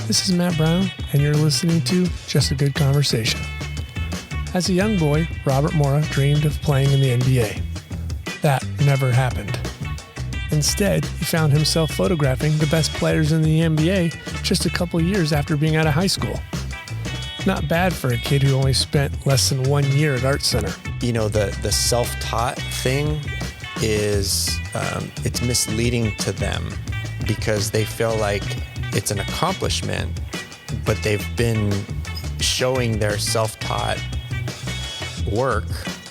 This is Matt Brown, and you're listening to Just a Good Conversation. As a young boy, Robert Mora dreamed of playing in the NBA. That never happened. Instead, he found himself photographing the best players in the NBA just a couple years after being out of high school. Not bad for a kid who only spent less than 1 year at Art Center. You know, the self-taught thing is, it's misleading to them because they feel like it's an accomplishment, but they've been showing their self-taught work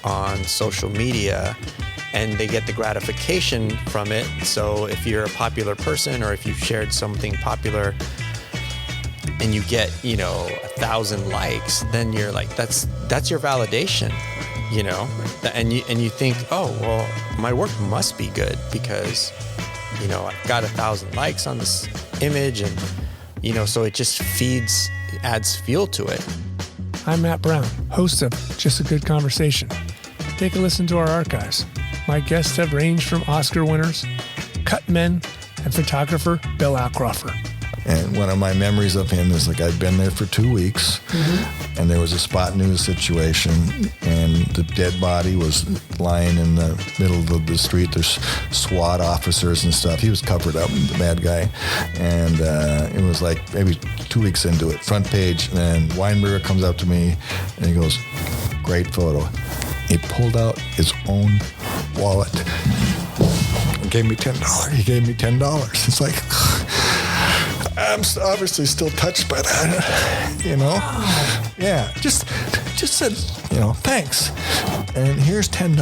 on social media and they get the gratification from it. So if you're a popular person or if you've shared something popular and you get, 1,000 likes, then you're like, that's your validation, and you think, oh, well, my work must be good because, I've got 1,000 likes on this image and, so it just adds fuel to it. I'm Matt Brown, host of Just a Good Conversation. Take a listen to our archives. My guests have ranged from Oscar winners, cut men, and photographer Bill Alcroffer. And one of my memories of him is I'd been there for 2 weeks, and there was a spot news situation, and the dead body was lying in the middle of the street. There's SWAT officers and stuff. He was covered up, the bad guy. And it was maybe 2 weeks into it, front page, and Weinberger comes up to me, and he goes, "Great photo." He pulled out his own wallet. He gave me $10. He gave me $10. It's like... I'm obviously still touched by that, Yeah, just said, thanks. And here's $10,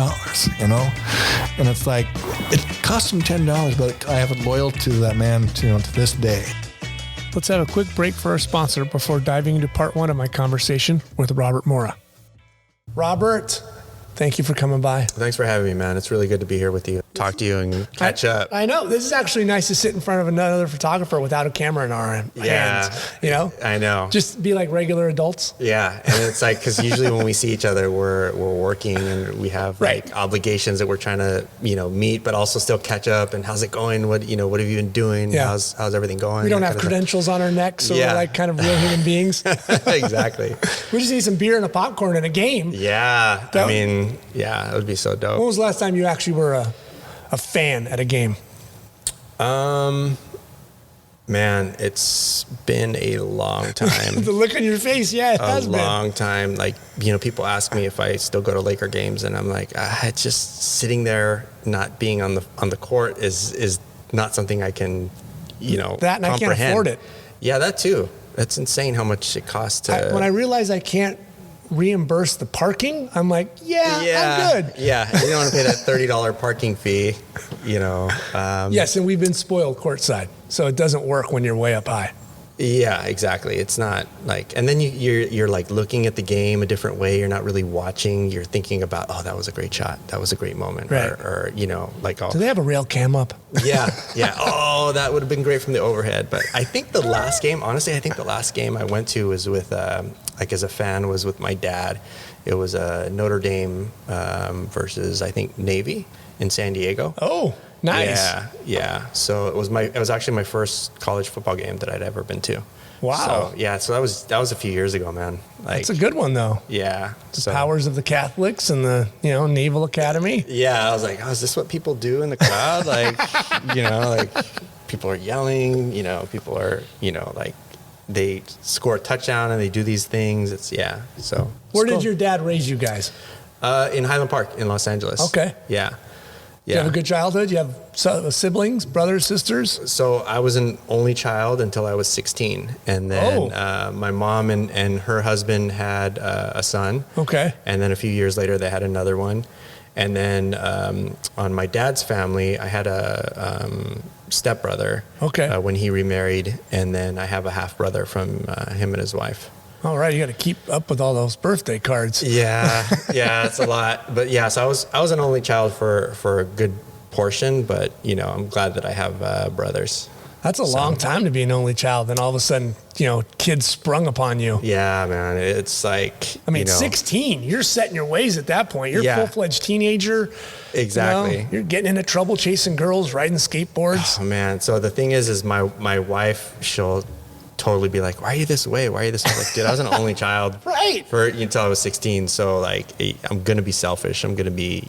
And it's like, it cost him $10, but I have a loyalty to that man, to this day. Let's have a quick break for our sponsor before diving into part one of my conversation with Robert Mora. Robert, thank you for coming by. Thanks for having me, man. It's really good to be here with you, talk to you and catch up. I know. This is actually nice to sit in front of another photographer without a camera in our hands, I know. Just be like regular adults. Yeah, and it's because usually when we see each other, we're working and we have obligations that we're trying to, meet, but also still catch up. And how's it going? What have you been doing? Yeah. How's everything going? We don't have credentials on our necks, so we're kind of real human beings. Exactly. We just need some beer and a popcorn and a game. Yeah. It would be so dope. When was the last time you actually were a fan at a game? Man, it's been a long time. The look on your face, it has been. A long time. People ask me if I still go to Laker games, and I'm like, it's just sitting there, not being on the court is not something I can, that and comprehend. I can't afford it. Yeah, that too. That's insane how much it costs to. When I realize I can't reimburse the parking, I'm like, I'm good. Yeah, you don't want to pay that $30 parking fee, Yes, and we've been spoiled courtside, so it doesn't work when you're way up high. Yeah, exactly. It's not and then you're looking at the game a different way. You're not really watching. You're thinking about, oh, that was a great shot. That was a great moment. Right. Or Do they have a rail cam up? Yeah. Oh, that would have been great from the overhead. But I think the last game I went to was with, as a fan, was with my dad. It was Notre Dame versus, I think, Navy in San Diego. Oh, nice. Yeah. So it was actually my first college football game that I'd ever been to. Wow. So that was a few years ago, man. That's a good one, though. Yeah. The powers of the Catholics and the Naval Academy. Yeah, I was like, is this what people do in the crowd? People are yelling. People are they score a touchdown and they do these things. So. Where did your dad raise you guys? In Highland Park in Los Angeles. Okay. Yeah. You have a good childhood? You have siblings, brothers, sisters? So I was an only child until I was 16. And then my mom and her husband had a son. Okay. And then a few years later, they had another one. And then on my dad's family, I had a stepbrother when he remarried. And then I have a half brother from him and his wife. All right, you got to keep up with all those birthday cards. Yeah, it's a lot. But so I was an only child for a good portion, but I'm glad that I have brothers. That's a long time to be an only child. Then all of a sudden, kids sprung upon you. Yeah, man. It's 16, you're set in your ways at that point. You're a full-fledged teenager. Exactly. You're getting into trouble chasing girls, riding skateboards. Oh, man. So the thing is my wife, she'll totally be like, why are you this way? Why are you this way? Like, dude, I was an only child Right. for until I was 16. So like, I'm going to be selfish. I'm going to be,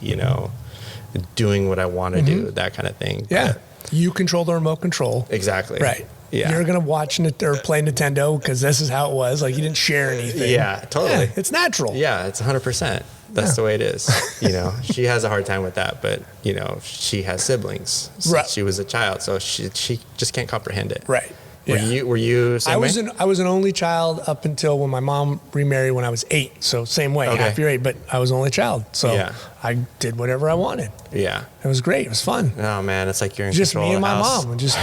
doing what I want to do, that kind of thing. Yeah. But You control the remote control. exactly. Right. Yeah. You're going to watch or play Nintendo because this is how it was. Like, you didn't share anything. Yeah, totally. Yeah, it's natural. Yeah, it's 100%. That's the way it is. She has a hard time with that, but she has siblings. Right. She was a child, so she just can't comprehend it. Right. Yeah. Were you same way? I was an only child up until when my mom remarried when I was 8. So same way, Okay. half your 8, but I was only child. So Yeah. I did whatever I wanted. Yeah. It was great. It was fun. Oh man, it's like you're in Just control me of and the my house. mom, and just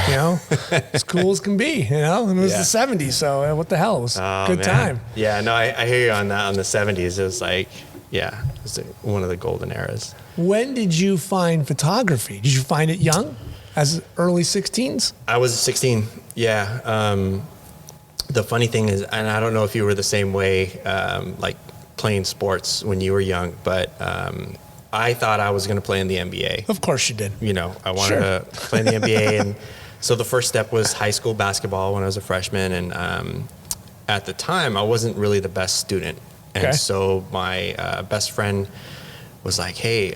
as cool as can be, And it was Yeah. the 70s, so what the hell? It was a Oh, good man. time. Yeah, no, I hear you on that. On the 70s, it was like, it was one of the golden eras. When did you find photography? Did you find it young, as early 16s? I was 16. Yeah. The funny thing is, and I don't know if you were the same way, like playing sports when you were young, but I thought I was going to play in the NBA. Of course you did. I wanted to play in the NBA. And so the first step was high school basketball when I was a freshman. And at the time, I wasn't really the best student. And Okay. so my best friend was like, hey,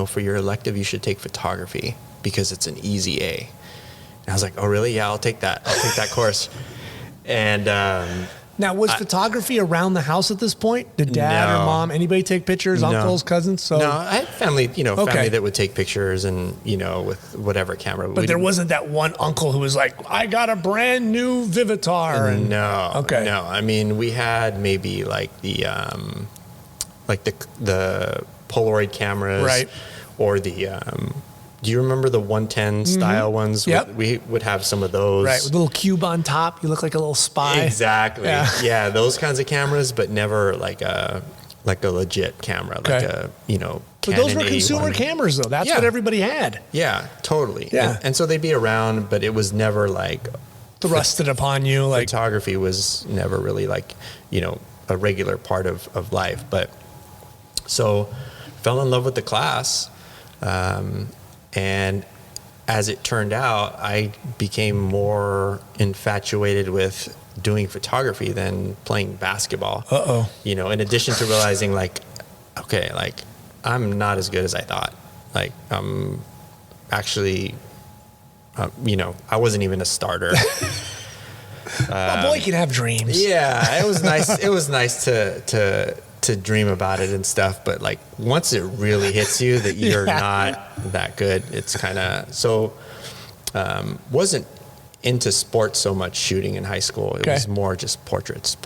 for your elective, you should take photography because it's an easy A. And I was like, oh, really? Yeah, I'll take that. I'll take that course. And Now, was photography around the house at this point? Did dad or No. mom, anybody take pictures, No. uncles, cousins? So, no, I had family, family Okay. that would take pictures and, with whatever camera. But there wasn't that one uncle who was like, I got a brand new Vivitar. And, No. Okay. No. I mean, we had maybe like the Polaroid cameras, Right. Or the. Do you remember the 110 style ones? Yep. We would have some of those. Right, with a little cube on top. You look like a little spy. Exactly. Yeah. Yeah, those kinds of cameras, but never like a legit camera, like Okay. a But those were Canon consumer 81. cameras, though. That's Yeah. what everybody had. Yeah, totally. Yeah. And so they'd be around, but it was never like Thrusted upon you. Like, photography was never really like, a regular part of life. But so fell in love with the class. And as it turned out, I became more infatuated with doing photography than playing basketball. Uh-oh. In addition to realizing like, okay, like I'm not as good as I thought. Like I'm actually, I wasn't even a starter. a boy can have dreams. Yeah, it was nice. It was nice to dream about it and stuff, but like once it really hits you that you're not that good, it's kind of so. Wasn't into sports so much shooting in high school. It Okay. was more just portraits,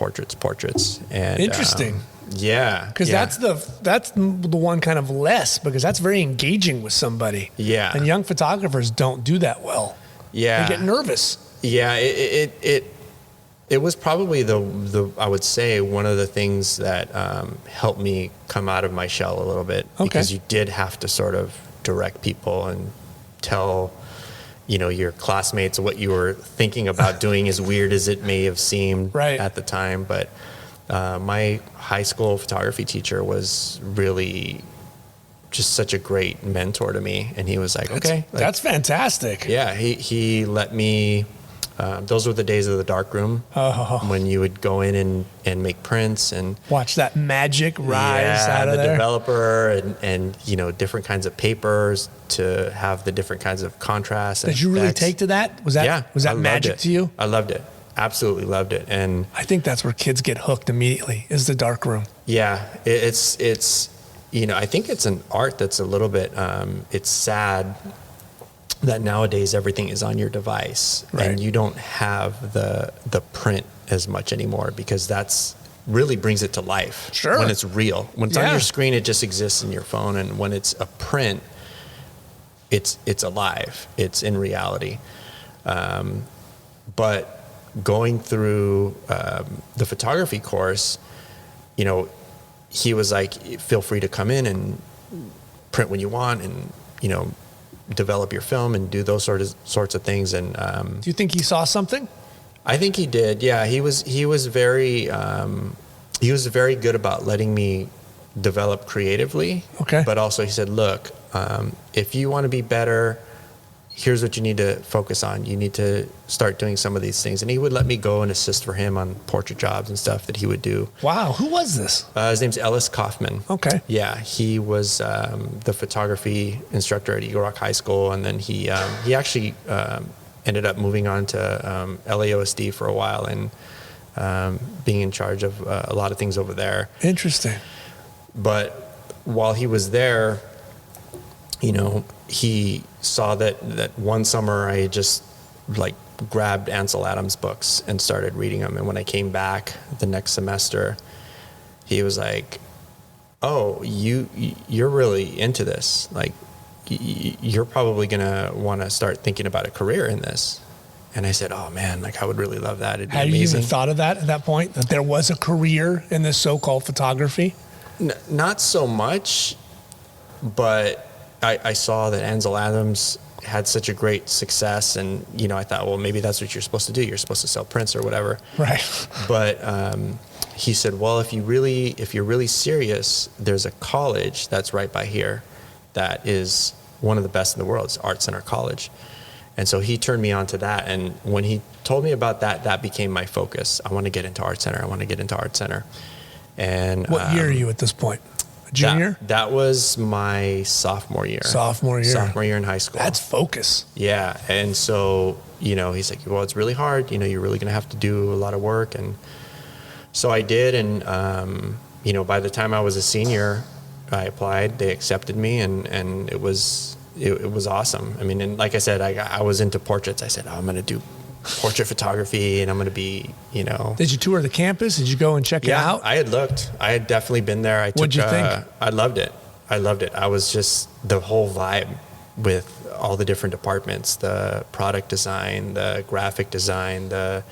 and Interesting. Yeah, Because that's the one kind of less, because that's very engaging with somebody. Yeah. And young photographers don't do that well. yeah. They get nervous. Yeah, it was probably the I would say one of the things that helped me come out of my shell a little bit, Okay. because you did have to sort of direct people and tell your classmates what you were thinking about doing, as weird as it may have seemed Right. at the time. But my high school photography teacher was really just such a great mentor to me, and he was like, okay, like, That's fantastic. yeah, he let me. Those were the days of the darkroom, when you would go in and make prints and Watch that magic rise out of the there. developer and different kinds of papers to have the different kinds of contrast. Did you really effects. take to that? Was that I loved magic it. to you? I loved it. Absolutely loved it. And I think that's where kids get hooked immediately, is the dark room. yeah, it's I think it's an art that's a little bit. It's sad that nowadays everything is on your device, Right. and you don't have the print as much anymore, because that's really brings it to life. Sure. When it's real. When it's on Yeah. your screen, it just exists in your phone, and when it's a print, it's alive. It's in reality. But going through the photography course, he was like, feel free to come in and print when you want, and develop your film and do those sorts of things. And Do you think he saw something? I think he did. Yeah, he was very good about letting me develop creatively. Okay. But also he said, look, if you want to be better, here's what you need to focus on. You need to start doing some of these things. And he would let me go and assist for him on portrait jobs and stuff that he would do. Wow. Who was this? His name's Ellis Kaufman. Okay. Yeah. He was the photography instructor at Eagle Rock High School. And then he actually ended up moving on to LAOSD for a while and being in charge of a lot of things over there. Interesting. But while he was there, you know, he saw that one summer I just like grabbed Ansel Adams books and started reading them. And when I came back the next semester, he was like, "Oh, you're really into this. Like, you're probably gonna want to start thinking about a career in this." And I said, "Oh man, like I would really love that. It'd be amazing." Had you even thought of that at that point, that there was a career in this so-called photography? Not so much, but I saw that Ansel Adams had such a great success, and you know, I thought, well, maybe that's what you're supposed to do. You're supposed to sell prints or whatever. Right. But he said, well, if you're really serious, there's a college that's right by here that is one of the best in the world. It's Art Center College. And so he turned me on to that. And when he told me about that, that became my focus. I want to get into Art Center. And what year are you at this point? Junior? That was my sophomore year. Sophomore year in high school. That's focus. Yeah. And so, you know, he's like, well, it's really hard. You know, you're really going to have to do a lot of work. And so I did. And, you know, by the time I was a senior, I applied, they accepted me, and it was awesome. I mean, and like I said, I was into portraits. I said, I'm going to do portrait photography, and I'm going to be, you know. Did you tour the campus? Did you go and check it out? Yeah, I had looked. I had definitely been there. What'd you think? I loved it. I was just, the whole vibe with all the different departments, the product design, the graphic design, the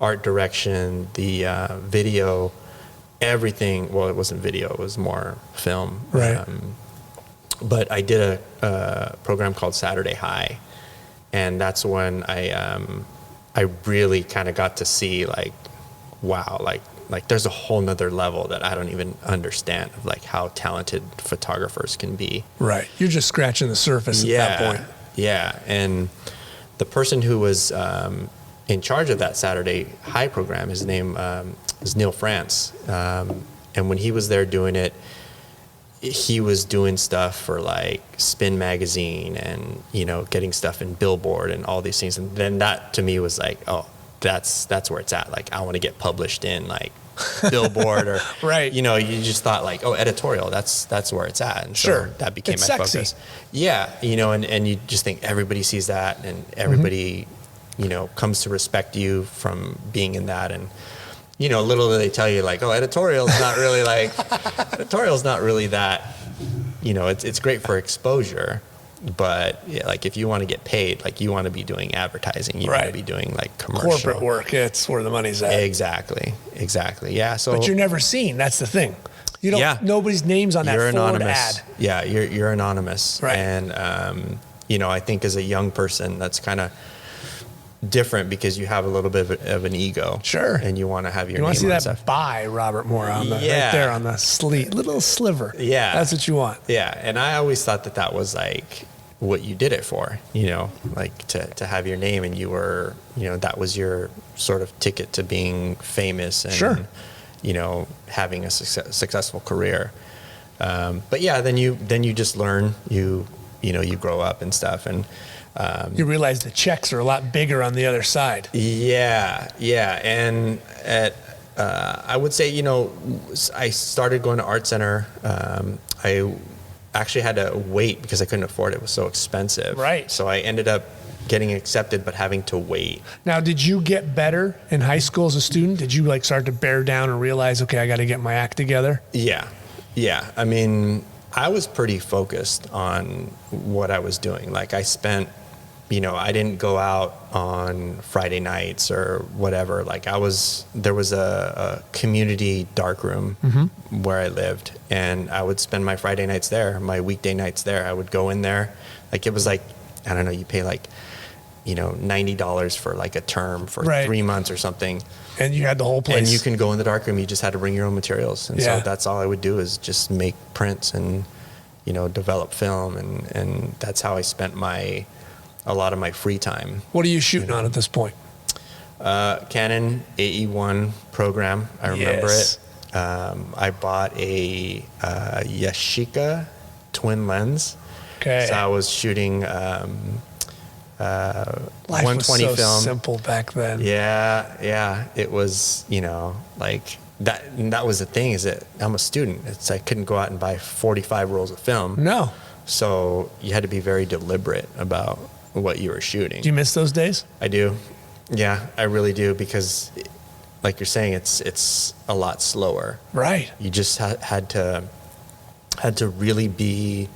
art direction, the video, everything. Well, it wasn't video. It was more film. Right. But I did a program called Saturday High, and that's when I really kind of got to see, like, wow, like there's a whole nother level that I don't even understand of, like, how talented photographers can be. Right. You're just scratching the surface at that point. Yeah. And the person who was in charge of that Saturday High program, his name is Neil France. And when he was there doing it, he was doing stuff for like Spin magazine and, you know, getting stuff in Billboard and all these things. And then that to me was like, oh, that's where it's at. Like, I want to get published in like Billboard or, right. You know, you just thought like, oh, editorial, that's where it's at. And sure. So that became it's my sexy. focus. Yeah. You know, and you just think everybody sees that, and everybody, you know, comes to respect you from being in that. And, you know, little do they tell you, like, oh, editorial's not really that, you know, it's great for exposure, but yeah, like if you want to get paid, like you want to be doing advertising, you want to be doing like commercial. Corporate work, it's where the money's at. Exactly. Yeah. So, but you're never seen. That's the thing. You don't, nobody's name's on that forward anonymous ad. Yeah, you're anonymous. Right. And, you know, I think as a young person, that's kind of different because you have a little bit of an ego. Sure. And you want to have your name on stuff. You want to see that stuff. by Robert Mora on the, right there on the little sliver. Yeah. That's what you want. Yeah. And I always thought that was like what you did it for, you know, like to have your name, and you were, you know, that was your sort of ticket to being famous and, you know, having a successful career. But yeah, then you just learn, you know, you grow up and stuff, and you realize the checks are a lot bigger on the other side. Yeah. And I would say, you know, I started going to Art Center. I actually had to wait because I couldn't afford it. It was so expensive. Right. So I ended up getting accepted, but having to wait. Now, did you get better in high school as a student? Did you like start to bear down and realize, okay, I got to get my act together? Yeah. I mean, I was pretty focused on what I was doing. Like I spent, you know, I didn't go out on Friday nights or whatever. Like there was a community darkroom where I lived, and I would spend my Friday nights there, my weekday nights there. I would go in there. Like it was like, I don't know, you pay like, you know, $90 for like a term for 3 months or something. And you had the whole place. And you can go in the darkroom. You just had to bring your own materials. And so that's all I would do is just make prints and, you know, develop film. And that's how I spent my a lot of my free time. What are you shooting on at this point? Canon AE1 program. I remember Yes. it. I bought a Yashica twin lens. Okay. So I was shooting Life 120 was so film. simple back then. Yeah. It was, like that. And that was the thing, is that I'm a student. I couldn't go out and buy 45 rolls of film. No. So you had to be very deliberate about what you were shooting. Do you miss those days? I do. Yeah, I really do, because like you're saying, it's a lot slower. Right. You just had to really be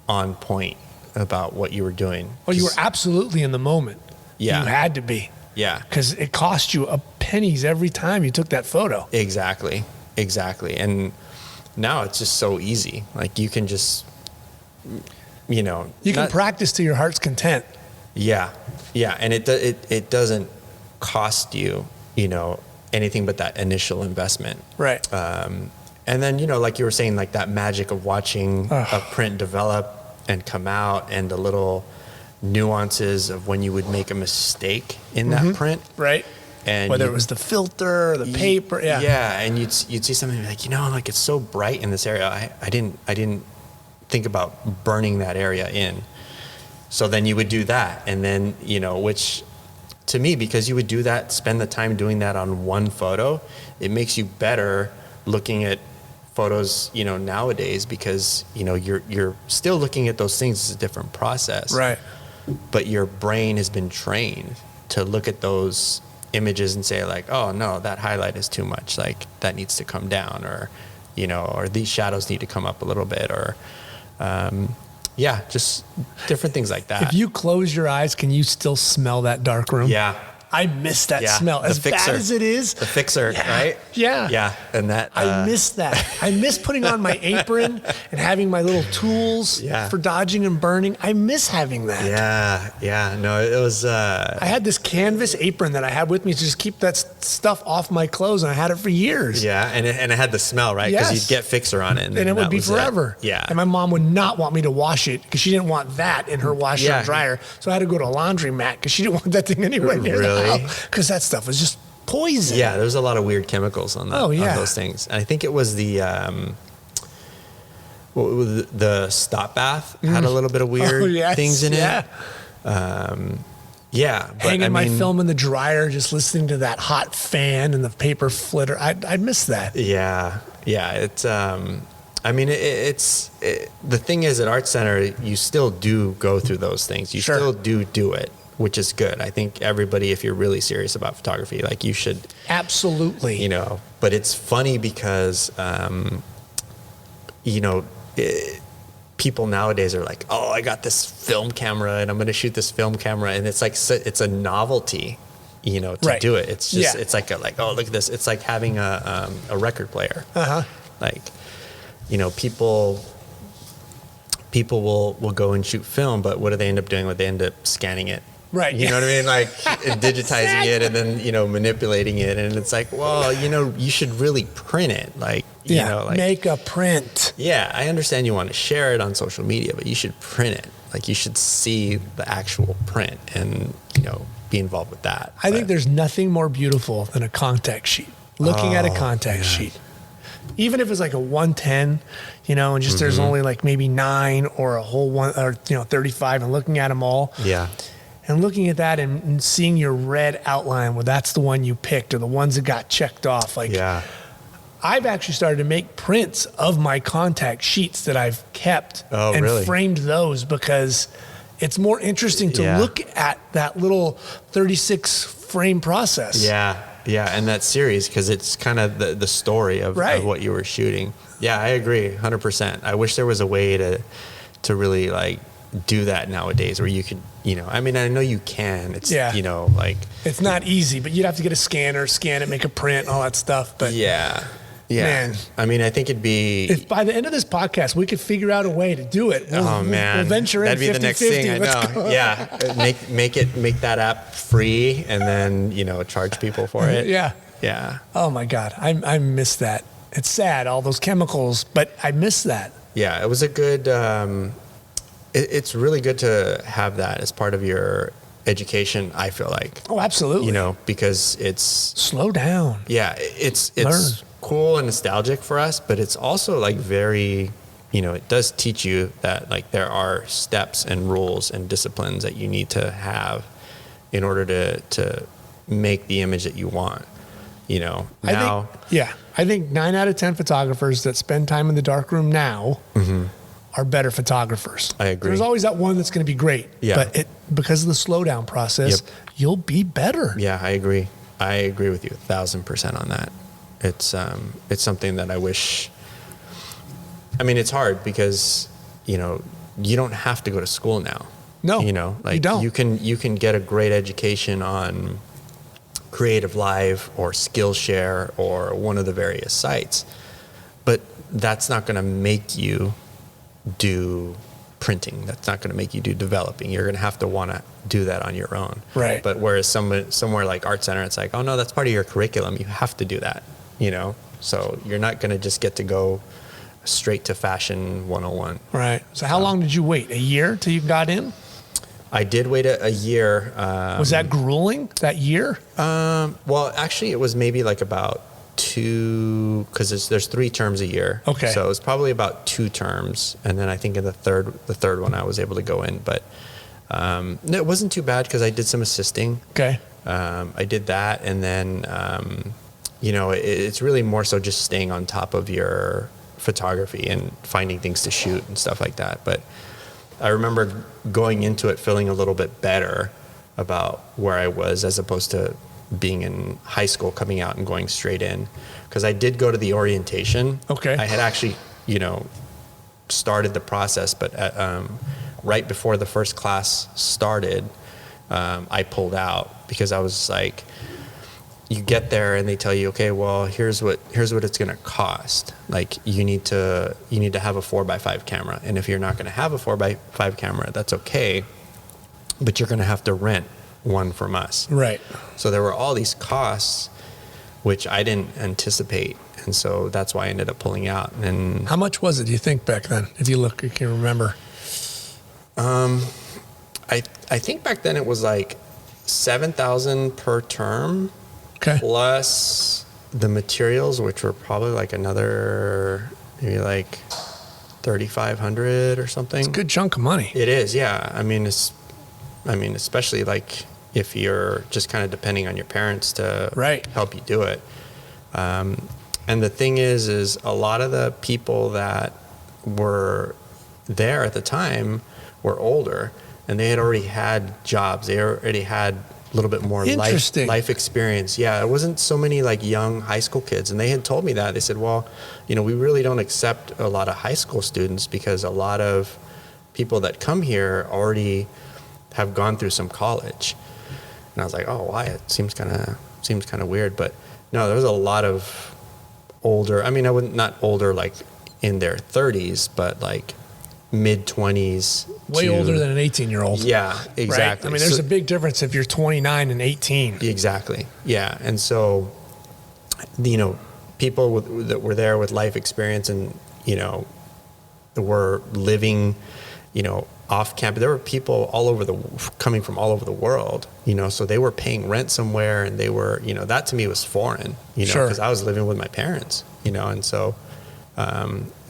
on point about what you were doing. Well, you were absolutely in the moment. Yeah. You had to be. Yeah. Because it cost you a pennies every time you took that photo. Exactly. And now it's just so easy. Like you can just, You can practice to your heart's content. Yeah. And it doesn't cost you, anything but that initial investment. Right. And then, like you were saying, like that magic of watching a print develop and come out, and the little nuances of when you would make a mistake in that print. Right. And whether it was the filter or the paper. Yeah. Yeah. And you'd see something like, like it's so bright in this area. I didn't think about burning that area in. So then you would do that. And then, which to me, because you would do that, spend the time doing that on one photo, it makes you better looking at photos, nowadays, because, you're still looking at those things as a different process. Right. But your brain has been trained to look at those images and say like, oh no, that highlight is too much. Like that needs to come down, or, or these shadows need to come up a little bit, or, just different things like that. If you close your eyes, can you still smell that dark room? Yeah. I miss that smell. As bad as it is. The fixer, right? Yeah. Yeah. And that. I miss that. I miss putting on my apron and having my little tools for dodging and burning. I miss having that. Yeah. No, it was. I had this canvas apron that I had with me to just keep that stuff off my clothes, and I had it for years. Yeah. And it had the smell, right? Because you'd get fixer on it. And it would be forever. Yeah. And my mom would not want me to wash it because she didn't want that in her washer and dryer. So I had to go to a laundromat because she didn't want that thing anywhere near the house. Because that stuff was just poison. Yeah, there's a lot of weird chemicals on that, on those things. And I think it was the stop bath had a little bit of weird things in it. But hanging my film in the dryer, just listening to that hot fan and the paper flitter. I miss that. Yeah. It's the thing is, at Art Center, you still do go through those things. You still do it, which is good. I think everybody, if you're really serious about photography, like you should. Absolutely. But it's funny because, people nowadays are like, oh, I got this film camera and I'm going to shoot this film camera. And it's like, it's a novelty, to do it. It's just, it's like, oh, look at this. It's like having a record player. Like, people will go and shoot film, but what do they end up doing? They end up scanning it. Right. You know what I mean? Like digitizing it and then, manipulating it. And it's like, well, you should really print it. Like, make a print. Yeah. I understand you want to share it on social media, but you should print it. Like you should see the actual print and, be involved with that. I think there's nothing more beautiful than a contact sheet. Looking at a contact sheet. Even if it's like a 110, and just there's only like maybe 9 or a whole one, or 35, and looking at them all. Yeah. And looking at that and seeing your red outline, well, that's the one you picked, or the ones that got checked off. Like, I've actually started to make prints of my contact sheets that I've kept framed those, because it's more interesting to look at that little 36 frame process. Yeah, and that series, because it's kind of the story of what you were shooting. Yeah, I agree, 100%. I wish there was a way to really like do that nowadays, where you could, I know you can. It's like it's not easy, but you'd have to get a scanner, scan it, make a print, all that stuff. But man, I think it'd be, if by the end of this podcast we could figure out a way to do it. We'll venture in. That'd be the next thing. I know. Yeah, make that app free, and then charge people for it. Yeah. Oh my God, I miss that. It's sad, all those chemicals, but I miss that. Yeah, it was a good. it's really good to have that as part of your education, I feel like. Oh, absolutely. You know, because it's... Slow down. Yeah, it's Learn. cool and nostalgic for us, but it's also like very, you know, it does teach you that like there are steps and rules and disciplines that you need to have in order to make the image that you want, you know. Now, I think 9 out of 10 photographers that spend time in the darkroom now are better photographers. I agree. There's always that one that's going to be great, but because of the slowdown process, you'll be better. Yeah, I agree. I agree with you 1,000% on that. It's something that I wish. I mean, it's hard because, you know, you don't have to go to school now. No, you know, like you don't. You can get a great education on Creative Live or Skillshare or one of the various sites, but that's not going to make you do printing. That's not going to make you do developing. You're going to have to want to do that on your own. Right. But whereas somewhere like Art Center, it's like, oh no, that's part of your curriculum. You have to do that, you know? So you're not going to just get to go straight to Fashion 101. Right. So how long did you wait? A year till you got in? I did wait a year. Was that grueling, that year? Well, actually it was maybe like about 2, because there's 3 terms a year. Okay. So it was probably about 2 terms, and then I think in the third one I was able to go in, but no, it wasn't too bad because I did some assisting. Okay. I did that, and then you know, it's really more so just staying on top of your photography and finding things to shoot and stuff like that. But I remember going into it feeling a little bit better about where I was as opposed to being in high school, coming out and going straight in, because I did go to the orientation. Okay. I had actually, you know, started the process, but right before the first class started, I pulled out because I was like, you get there and they tell you, okay, well, here's what it's going to cost. Like you need to have a 4x5 camera. And if you're not going to have a 4x5 camera, that's okay, but you're going to have to rent one from us. Right. So there were all these costs, which I didn't anticipate. And so that's why I ended up pulling out. And how much was it, do you think, back then? If you look, you can remember. I think back then it was like $7,000 per term. Okay. Plus the materials, which were probably like another, maybe like $3,500 or something. It's a good chunk of money. It is, yeah. I mean, especially like if you're just kind of depending on your parents to help you do it. And the thing is a lot of the people that were there at the time were older, and they had already had jobs. They already had a little bit more life experience. Yeah, it wasn't so many like young high school kids. And they had told me that. They said, well, you know, we really don't accept a lot of high school students because a lot of people that come here already have gone through some college. And I was like, oh, why? It seems kind of weird. But no, there was a lot of older, I mean, not older like in their 30s, but like mid-20s. Way older than an 18-year-old. Yeah, exactly. Right? I mean, there's a big difference if you're 29 and 18. Exactly. Yeah. And so, you know, people that were there with life experience and, you know, were living, you know, off campus. There were people coming from all over the world, you know, so they were paying rent somewhere, and they were, you know, that to me was foreign, you know, because I was living with my parents, you know, and so,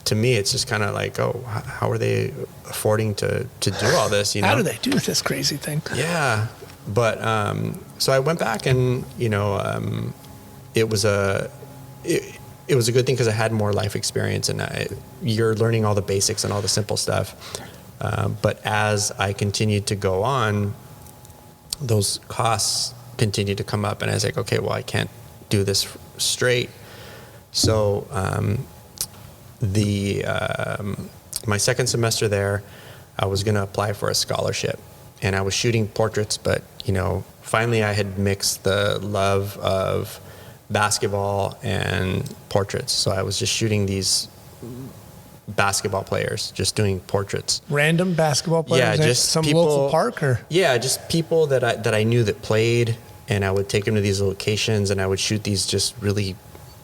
to me, it's just kind of like, oh, how are they affording to do all this? You know, how do they do this crazy thing? Yeah, but so I went back, and you know, it was a good thing because I had more life experience, and you're learning all the basics and all the simple stuff. But as I continued to go on, those costs continued to come up, and I was like, okay, well, I can't do this straight, so. My second semester there, I was going to apply for a scholarship, and I was shooting portraits, but, you know, finally I had mixed the love of basketball and portraits. So I was just shooting these basketball players, just doing portraits. Random basketball players? Yeah, just some people, local park? Or? Yeah, just people that I knew that played, and I would take them to these locations, and I would shoot these just really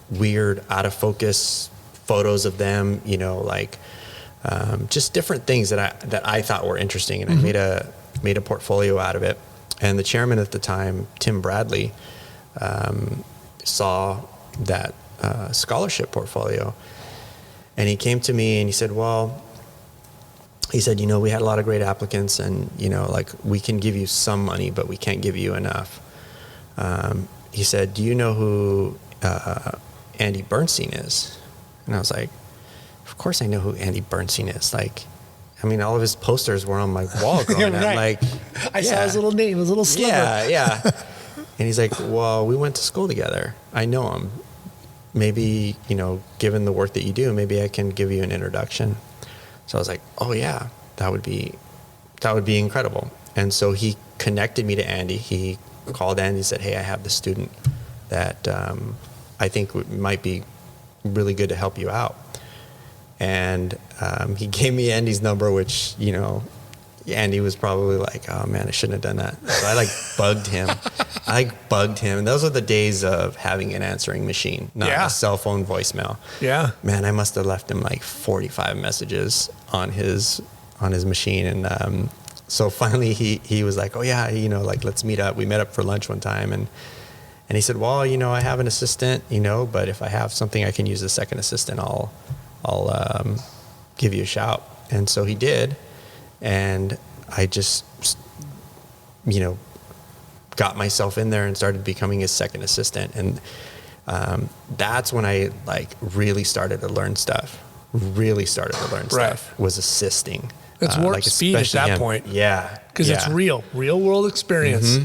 weird, out of focus photos of them, you know, like just different things that I thought were interesting, and I made a portfolio out of it. And the chairman at the time, Tim Bradley, saw that scholarship portfolio, and he came to me and he said, well, he said, we had a lot of great applicants, and like, we can give you some money, but we can't give you enough. He said, do you know who Andy Bernstein is? And I was like, of course I know who Andy Bernstein is. Like, I mean, all of his posters were on my wall growing up. Right. Like, I saw his little name, his little sliver. Yeah. And he's like, well, we went to school together. I know him. Maybe, given the work that you do, maybe I can give you an introduction. So I was like, oh yeah, that would be incredible. And so he connected me to Andy. He called Andy and said, hey, I have this student that I think might be really good to help you out. And he gave me Andy's number, which, Andy was probably like, oh man, I shouldn't have done that. So I bugged him. And those are the days of having an answering machine, not a cell phone voicemail. Yeah. Man, I must have left him 45 messages on his machine. And so finally he was like, oh yeah, let's meet up. We met up for lunch one time, and he said, well, I have an assistant, but if I have something I can use a second assistant, I'll give you a shout. And so he did. And I just, got myself in there and started becoming his second assistant. And that's when I really started to learn stuff. Was assisting. It's warp speed at that point. Yeah. Because it's real world experience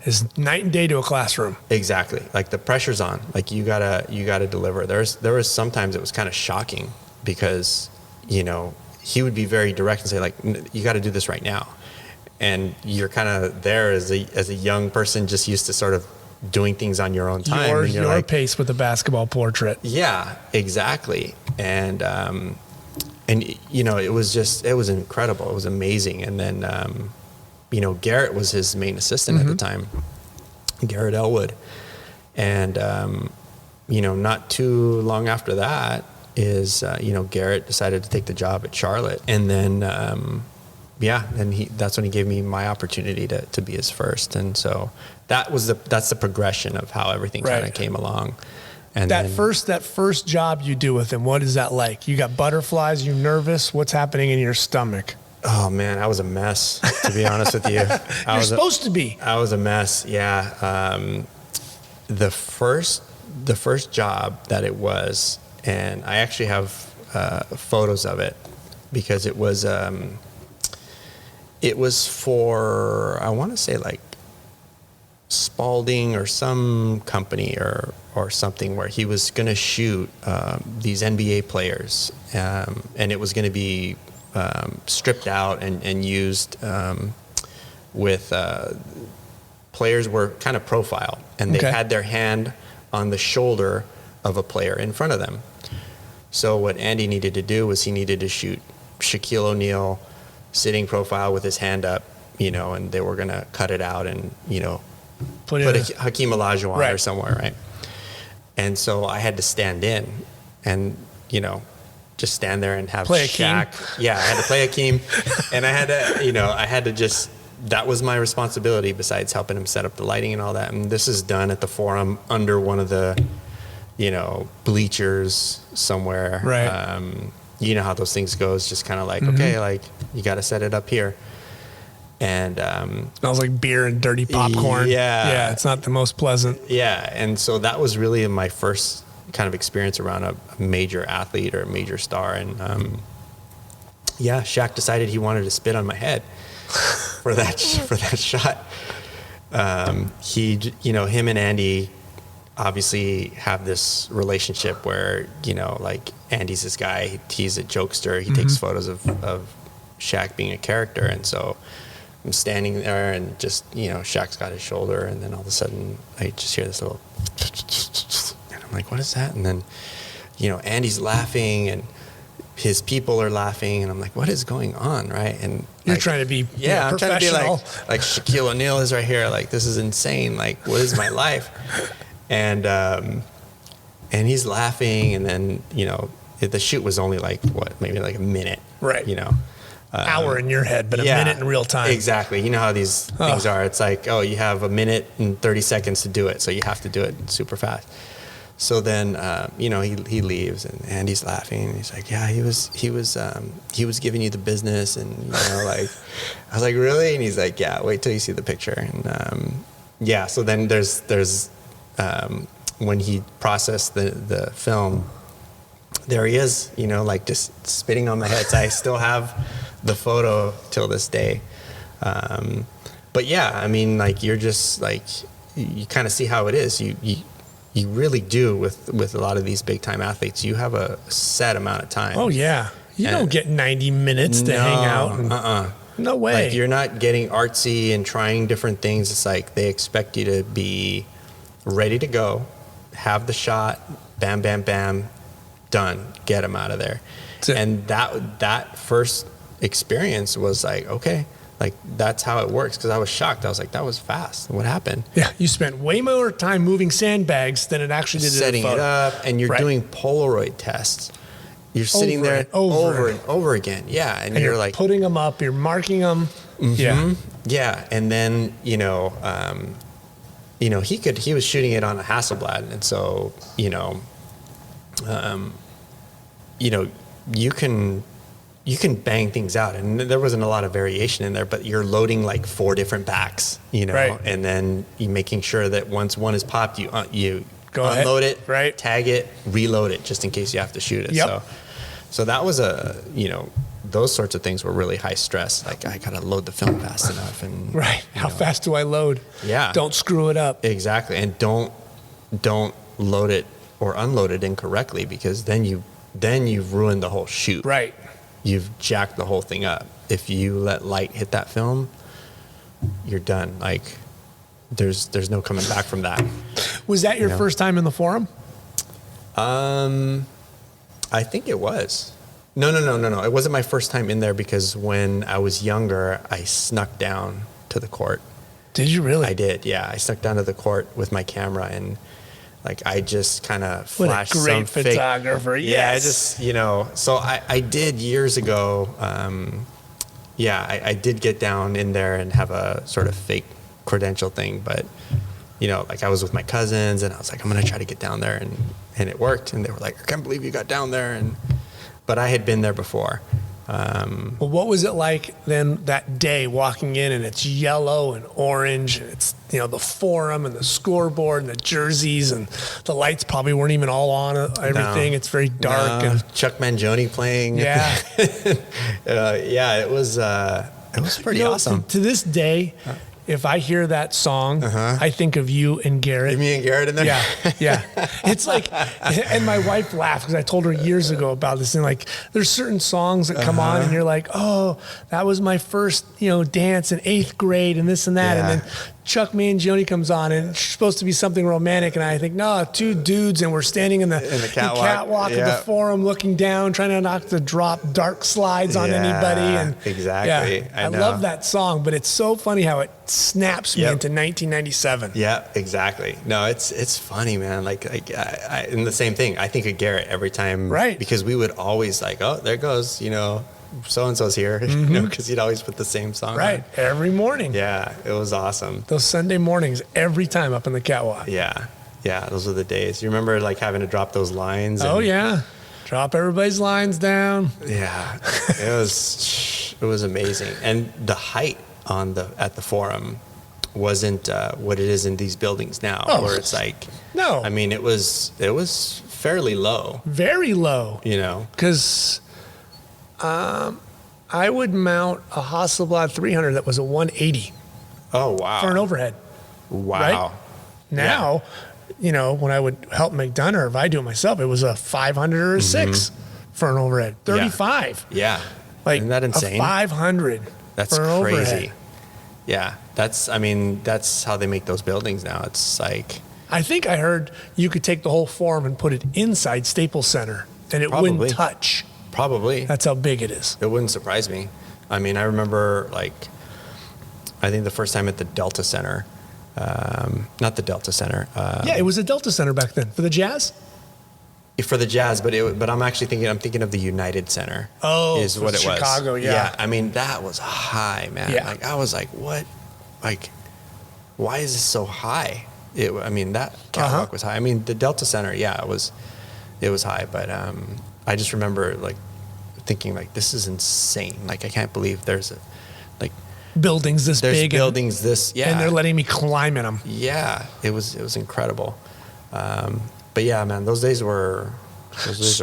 is night and day to a classroom. Exactly. Like, the pressure's on. Like, you gotta deliver. There was sometimes it was kind of shocking because, he would be very direct and say, like, you got to do this right now. And you're kind of there as a young person, just used to sort of doing things on your own time. Your pace with a basketball portrait. Yeah, exactly. And it was incredible. It was amazing. And then, Garrett was his main assistant at the time, Garrett Elwood. And, not too long after that, Garrett decided to take the job at Charlotte. And then, that's when he gave me my opportunity to be his first. And so that's the progression of how everything kind of came along. And that first job you do with him, what is that like? You got butterflies, you nervous? What's happening in your stomach? Oh man, I was a mess, to be honest with you. You're supposed to be. I was a mess. Yeah. The first job that it was, and I actually have photos of it, because it was for, I want to say Spalding or some company or something, where he was going to shoot these NBA players, and it was going to be stripped out and used with players were kind of profiled, and they had their hand on the shoulder of a player in front of them. So what Andy needed to do was he needed to shoot Shaquille O'Neal sitting profile with his hand up, and they were going to cut it out and, put a Hakeem Olajuwon or somewhere, right? And so I had to stand in and, just stand there and have Shaq. Yeah, I had to play Hakeem. And I had to just, that was my responsibility, besides helping him set up the lighting and all that. And this is done at the Forum under one of the, bleachers somewhere. Right. You know how those things go. It's just kind of okay, you got to set it up here. And smells like beer and dirty popcorn. Yeah, it's not the most pleasant. Yeah, and so that was really my first kind of experience around a major athlete or a major star. And Shaq decided he wanted to spit on my head for that shot. Him and Andy obviously have this relationship where, Andy's this guy, he's a jokester, he takes photos of Shaq being a character. And so I'm standing there and just, Shaq's got his shoulder, and then all of a sudden I just hear this little, and I'm like, what is that? And then, Andy's laughing and his people are laughing, and I'm like, what is going on, right? And you're trying to be I'm trying to be like Shaquille O'Neal is right here, like, this is insane, like, what is my life? And he's laughing, and then, the shoot was only maybe a minute. Right. You know, hour in your head, but a minute in real time. Exactly. You know how these things are. It's like, oh, you have a minute and 30 seconds to do it, so you have to do it super fast. So then, you know, he leaves, and Andy's laughing, and he's like, yeah, he was giving you the business, and you know, like, I was like, really? And he's like, yeah, wait till you see the picture. And so then there's when he processed the film, there he is, you know, like just spitting on my head. So I still have the photo till this day. But yeah, I mean, like, you're just like, you kind of see how it is. You really do with a lot of these big time athletes. You have a set amount of time. Oh yeah, you don't get 90 minutes to hang out. No way. Like, you're not getting artsy and trying different things. It's like they expect you to be ready to go, have the shot, bam, bam, bam, done, get them out of there. And that first experience was like, okay, like, that's how it works. Because I was shocked. I was like, that was fast. What happened? Yeah, you spent way more time moving sandbags than it actually did. Setting it up, and you're doing Polaroid tests. You're sitting there over and over again. Yeah, and you're like putting them up. You're marking them. Mm-hmm. Yeah, and then you know, he was shooting it on a Hasselblad, and so you know, you can bang things out, and there wasn't a lot of variation in there, but you're loading like 4 different backs, you know, and then you making sure that once one is popped, you go unload ahead. it, tag it, reload it, just in case you have to shoot it. Yep. So that was those sorts of things were really high stress. Like, I gotta load the film fast enough, and how fast do I load? Yeah, don't screw it up. Exactly, and don't load it or unload it incorrectly, because then you've ruined the whole shoot. Right. You've jacked the whole thing up. If you let light hit that film, you're done. Like, there's no coming back from that. Was that your first time in the Forum? I think it was. No. It wasn't my first time in there, because when I was younger, I snuck down to the court. Did you really? I did, yeah. I snuck down to the court with my camera, and like, I just kind of flashed some great photographer. Fake, yeah, I just, you know, so I did years ago. I did get down in there and have a sort of fake credential thing, but you know, like, I was with my cousins, and I was like, I'm gonna try to get down there, and it worked. And they were like, I can't believe you got down there, but I had been there before. Well, what was it like then that day walking in, and it's yellow and orange, and it's, you know, the Forum and the scoreboard and the jerseys, and the lights probably weren't even all on everything. No. It's very dark. No. And Chuck Mangione playing. Yeah. It was pretty awesome. To this day, if I hear that song, I think of you and Garrett. Me and Garrett in there? Yeah. It's like, and my wife laughed because I told her years ago about this, and like, there's certain songs that come on, and you're like, oh, that was my first, you know, dance in 8th grade, and this and that. And then Chuck Mangione comes on, and it's supposed to be something romantic, and I think, no, 2 dudes, and we're standing in the catwalk of the Forum, looking down, trying to not to drop dark slides on anybody. And exactly. I love that song, but it's so funny how it snaps me into 1997. Yeah, exactly. No, it's funny, man. Like I and the same thing. I think of Garrett every time, because we would always like, oh, there goes, you know, so-and-so's here, you know, because he'd always put the same song on. Every morning. Yeah, it was awesome. Those Sunday mornings, every time up in the catwalk. Yeah, those were the days. You remember, like, having to drop those lines? Oh, yeah. Drop everybody's lines down. Yeah, it was amazing. And the height at the Forum wasn't what it is in these buildings now, where it's like, no. I mean, it was fairly low. Very low. You know? Because I would mount a Hasselblad 300 that was a 180. Oh, wow. For an overhead. Wow. Right? Now, you know, when I would help McDonough, or if I do it myself, it was a 500 or a 6 for an overhead. 35. Yeah. Like, isn't that insane? A 500 That's for an crazy. overhead. Yeah. That's how they make those buildings now. It's like, I think I heard you could take the whole Forum and put it inside Staples Center, and it wouldn't touch. Probably. That's how big it is. It wouldn't surprise me. I mean, I remember, like, I think the first time at the Delta Center, not the Delta Center. It was a Delta Center back then for the Jazz. for the Jazz, but I'm actually thinking of the United Center. Oh, is what it was. Chicago, yeah. I mean, that was high, man. Yeah. Like I was like, what? Like, why is this so high? That catwalk was high. I mean, the Delta Center, yeah, it was high, but I just remember like thinking like, this is insane. Like, I can't believe there's buildings this big. Buildings this, yeah. And they're letting me climb in them. Yeah, it was incredible. But yeah, man, those days are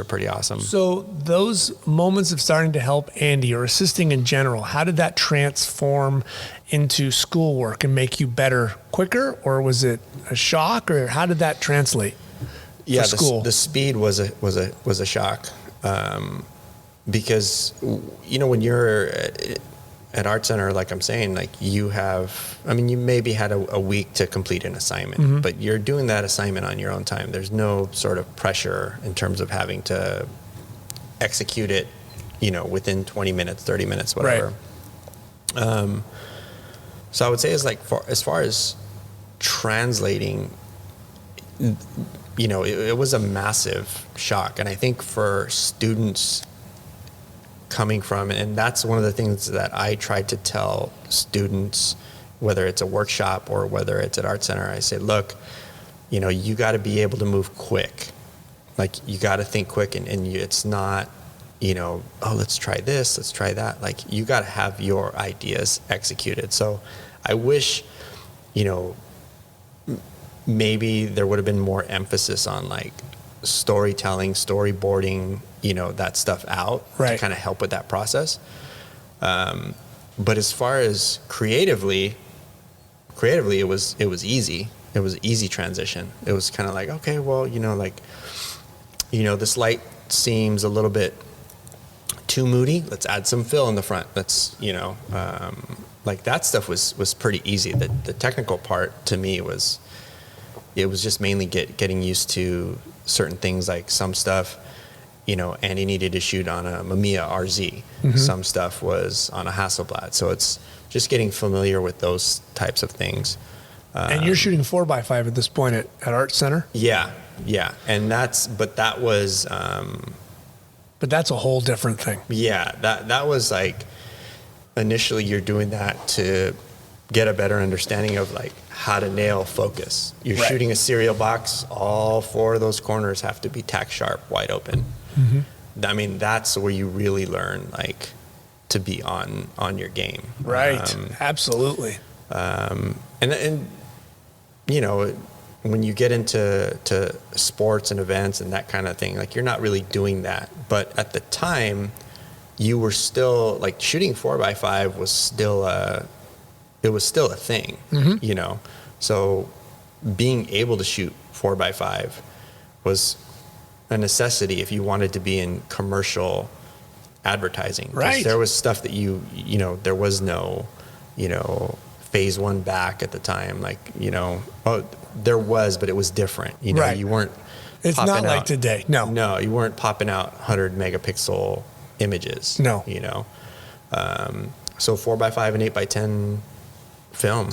pretty awesome. So those moments of starting to help Andy or assisting in general, how did that transform into schoolwork and make you better quicker, or was it a shock, or how did that translate? Yeah, for school? The speed was a shock, because when you're at Art Center, like I'm saying, like you maybe had a week to complete an assignment, but you're doing that assignment on your own time. There's no sort of pressure in terms of having to execute it, within 20 minutes, 30 minutes, whatever. Right. So I would say as far as translating, it was a massive shock. And I think for students coming from, and that's one of the things that I tried to tell students, whether it's a workshop or whether it's at Art Center, I say, look, you got to be able to move quick. Like, you got to think quick, and it's not, let's try this, let's try that. Like, you got to have your ideas executed. So I wish, maybe there would have been more emphasis on like storytelling, storyboarding, that stuff out, right, to kind of help with that process. But as far as creatively, it was easy. It was an easy transition. It was kind of like, okay, well, this light seems a little bit too moody. Let's add some fill in the front. Let's, like that stuff was pretty easy. The technical part to me was just mainly getting used to certain things, like some stuff, Andy needed to shoot on a Mamiya RZ. Mm-hmm. Some stuff was on a Hasselblad. So it's just getting familiar with those types of things. And you're shooting 4x5 at this point at Art Center? Yeah. And but that's a whole different thing. Yeah, that was like, initially you're doing that to get a better understanding of like how to nail focus. You're right. Shooting a serial box, all four of those corners have to be tack sharp, wide open. Mm-hmm. I mean, that's where you really learn like to be on your game. Right. Absolutely. And when you get into sports and events and that kind of thing, like you're not really doing that. But at the time, you were still like shooting 4x5 was still a thing, mm-hmm. So being able to shoot 4x5 was a necessity if you wanted to be in commercial advertising. Right. There was stuff that there was no, phase one back at the time. Like, there was, but it was different. Right. You weren't. It's not like today. No, you weren't popping out 100 megapixel images. No. So 4x5 and 8x10 film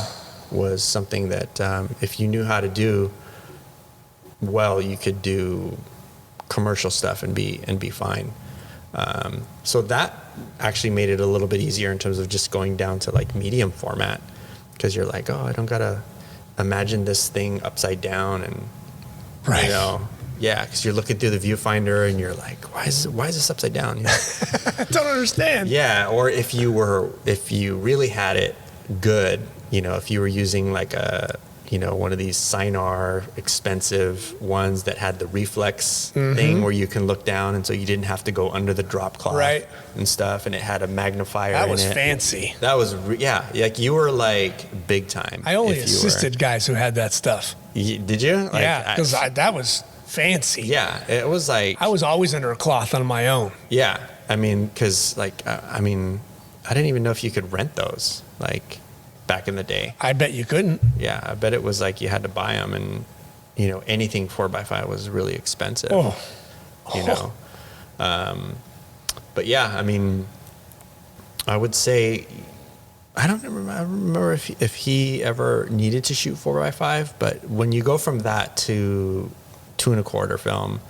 was something that if you knew how to do well, you could do commercial stuff and be fine. So that actually made it a little bit easier in terms of just going down to like medium format, because you're like, oh, I don't gotta imagine this thing upside down and right. Yeah, because you're looking through the viewfinder and you're like, why is this upside down? I don't understand. Yeah, or if you really had it good, if you were using like one of these Sinar expensive ones that had the reflex mm-hmm. thing where you can look down, and so you didn't have to go under the drop cloth right. and stuff, and it had a magnifier that in it. That was fancy. That was, like you were like big time. I only assisted guys who had that stuff. Did you? Like, yeah, because that was fancy. Yeah, it was like... I was always under a cloth on my own. Yeah, because I didn't even know if you could rent those, like, back in the day. I bet you couldn't. Yeah, I bet it was like you had to buy them, and, anything 4x5 was really expensive. But yeah, I would say... I remember if he ever needed to shoot 4x5, but when you go from that to 2.25 film,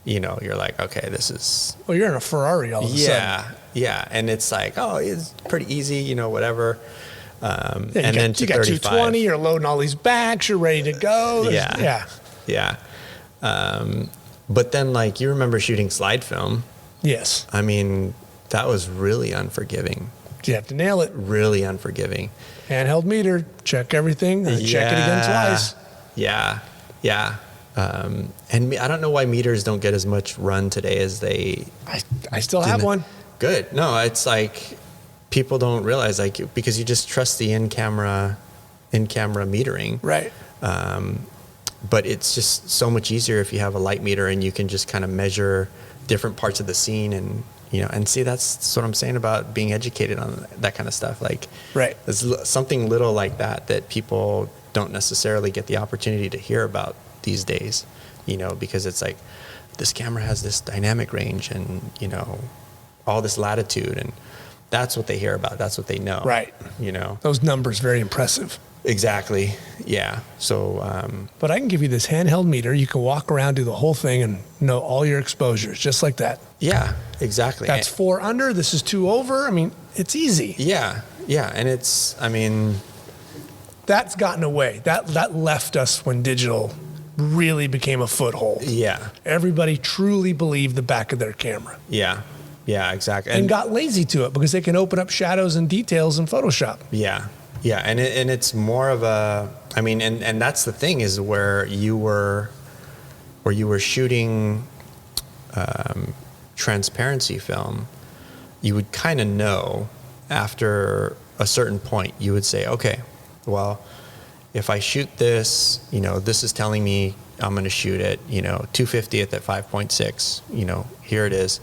you're like, okay, this is. Well, you're in a Ferrari all of a sudden. Yeah. And it's like, oh, it's pretty easy, whatever. And then you got 220, you're loading all these backs, you're ready to go. Yeah. But then, like, you remember shooting slide film. Yes. I mean, that was really unforgiving. You have to nail it. Really unforgiving. Handheld meter, check everything, and check it again twice. Yeah. And I don't know why meters don't get as much run today as they. I still have one. Good. No, it's like people don't realize, like, because you just trust the in-camera metering. Right. But it's just so much easier if you have a light meter and you can just kind of measure different parts of the scene and and see, that's what I'm saying about being educated on that kind of stuff. Like, right. There's something little like that people don't necessarily get the opportunity to hear about these days, because it's like this camera has this dynamic range and, all this latitude, and that's what they hear about. That's what they know. Right. Those numbers, very impressive. Exactly. Yeah. So, but I can give you this handheld meter. You can walk around, do the whole thing, and know all your exposures just like that. Yeah, exactly. That's 4 under. This is 2 over. I mean, it's easy. Yeah. And it's, that's gotten away. That left us when digital really became a foothold. Yeah. Everybody truly believed the back of their camera. Yeah, exactly. And got lazy to it because they can open up shadows and details in Photoshop. Yeah. And it's more of a, and that's the thing, is where you were shooting transparency film, you would kind of know after a certain point. You would say, okay, well, if I shoot this, this is telling me I'm going to shoot it, 250th at 5.6, here it is.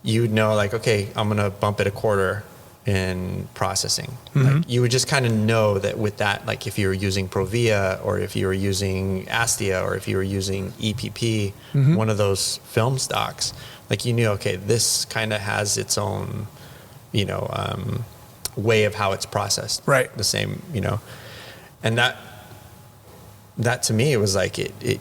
You'd know, like, okay, I'm going to bump it a quarter in processing. Mm-hmm. Like, you would just kind of know that with that, like if you were using Provia or if you were using Astia or if you were using EPP, mm-hmm. one of those film stocks, like you knew, okay, this kind of has its own, way of how it's processed. Right. The same, and that to me, it was like it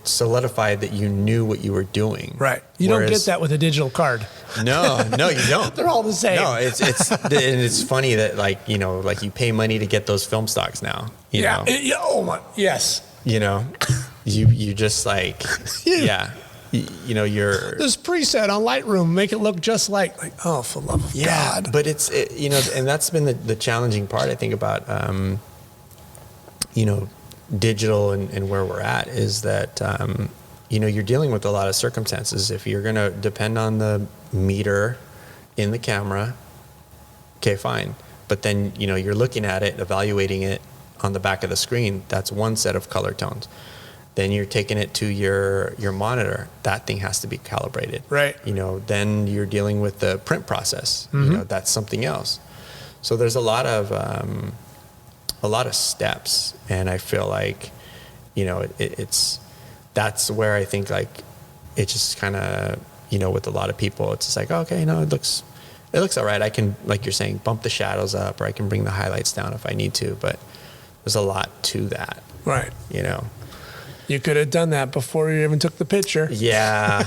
solidified that you knew what you were doing. Right. You don't get that with a digital card. No, you don't. They're all the same. No, it's funny that like you pay money to get those film stocks now. You know? Oh my. Yes. You just like you're this preset on Lightroom, make it look just like oh, for love of God. But and that's been the challenging part, I think, about digital and where we're at, is that you're dealing with a lot of circumstances. If you're going to depend on the meter in the camera, okay, fine. But then you're looking at it, evaluating it on the back of the screen. That's one set of color tones. Then you're taking it to your monitor. That thing has to be calibrated. Right. Then you're dealing with the print process. Mm-hmm. That's something else. So there's a lot of steps, and I feel like, that's where I think like it just kind of, with a lot of people, it's just like, okay, no, it looks all right. I can, like you're saying, bump the shadows up, or I can bring the highlights down if I need to, but there's a lot to that. Right. You could have done that before you even took the picture. Yeah,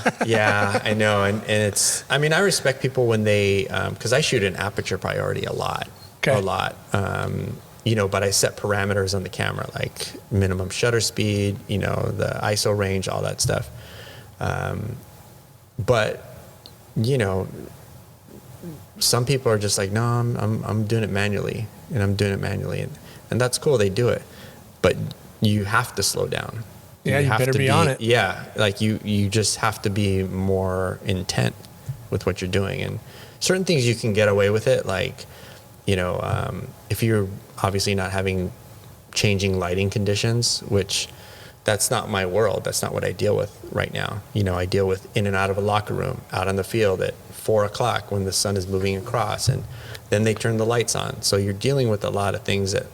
I know. And it's, I respect people when they, because I shoot in aperture priority a lot. Okay. A lot. But I set parameters on the camera, like minimum shutter speed, the ISO range, all that stuff. But some people are just like, no, I'm doing it manually, and that's cool. They do it, but you have to slow down. Yeah, you better be on it. Yeah, like you just have to be more intent with what you're doing, and certain things you can get away with it, like if you're obviously not having changing lighting conditions, which that's not my world. That's not what I deal with right now. I deal with in and out of a locker room, out on the field at 4:00 when the sun is moving across, and then they turn the lights on. So you're dealing with a lot of things that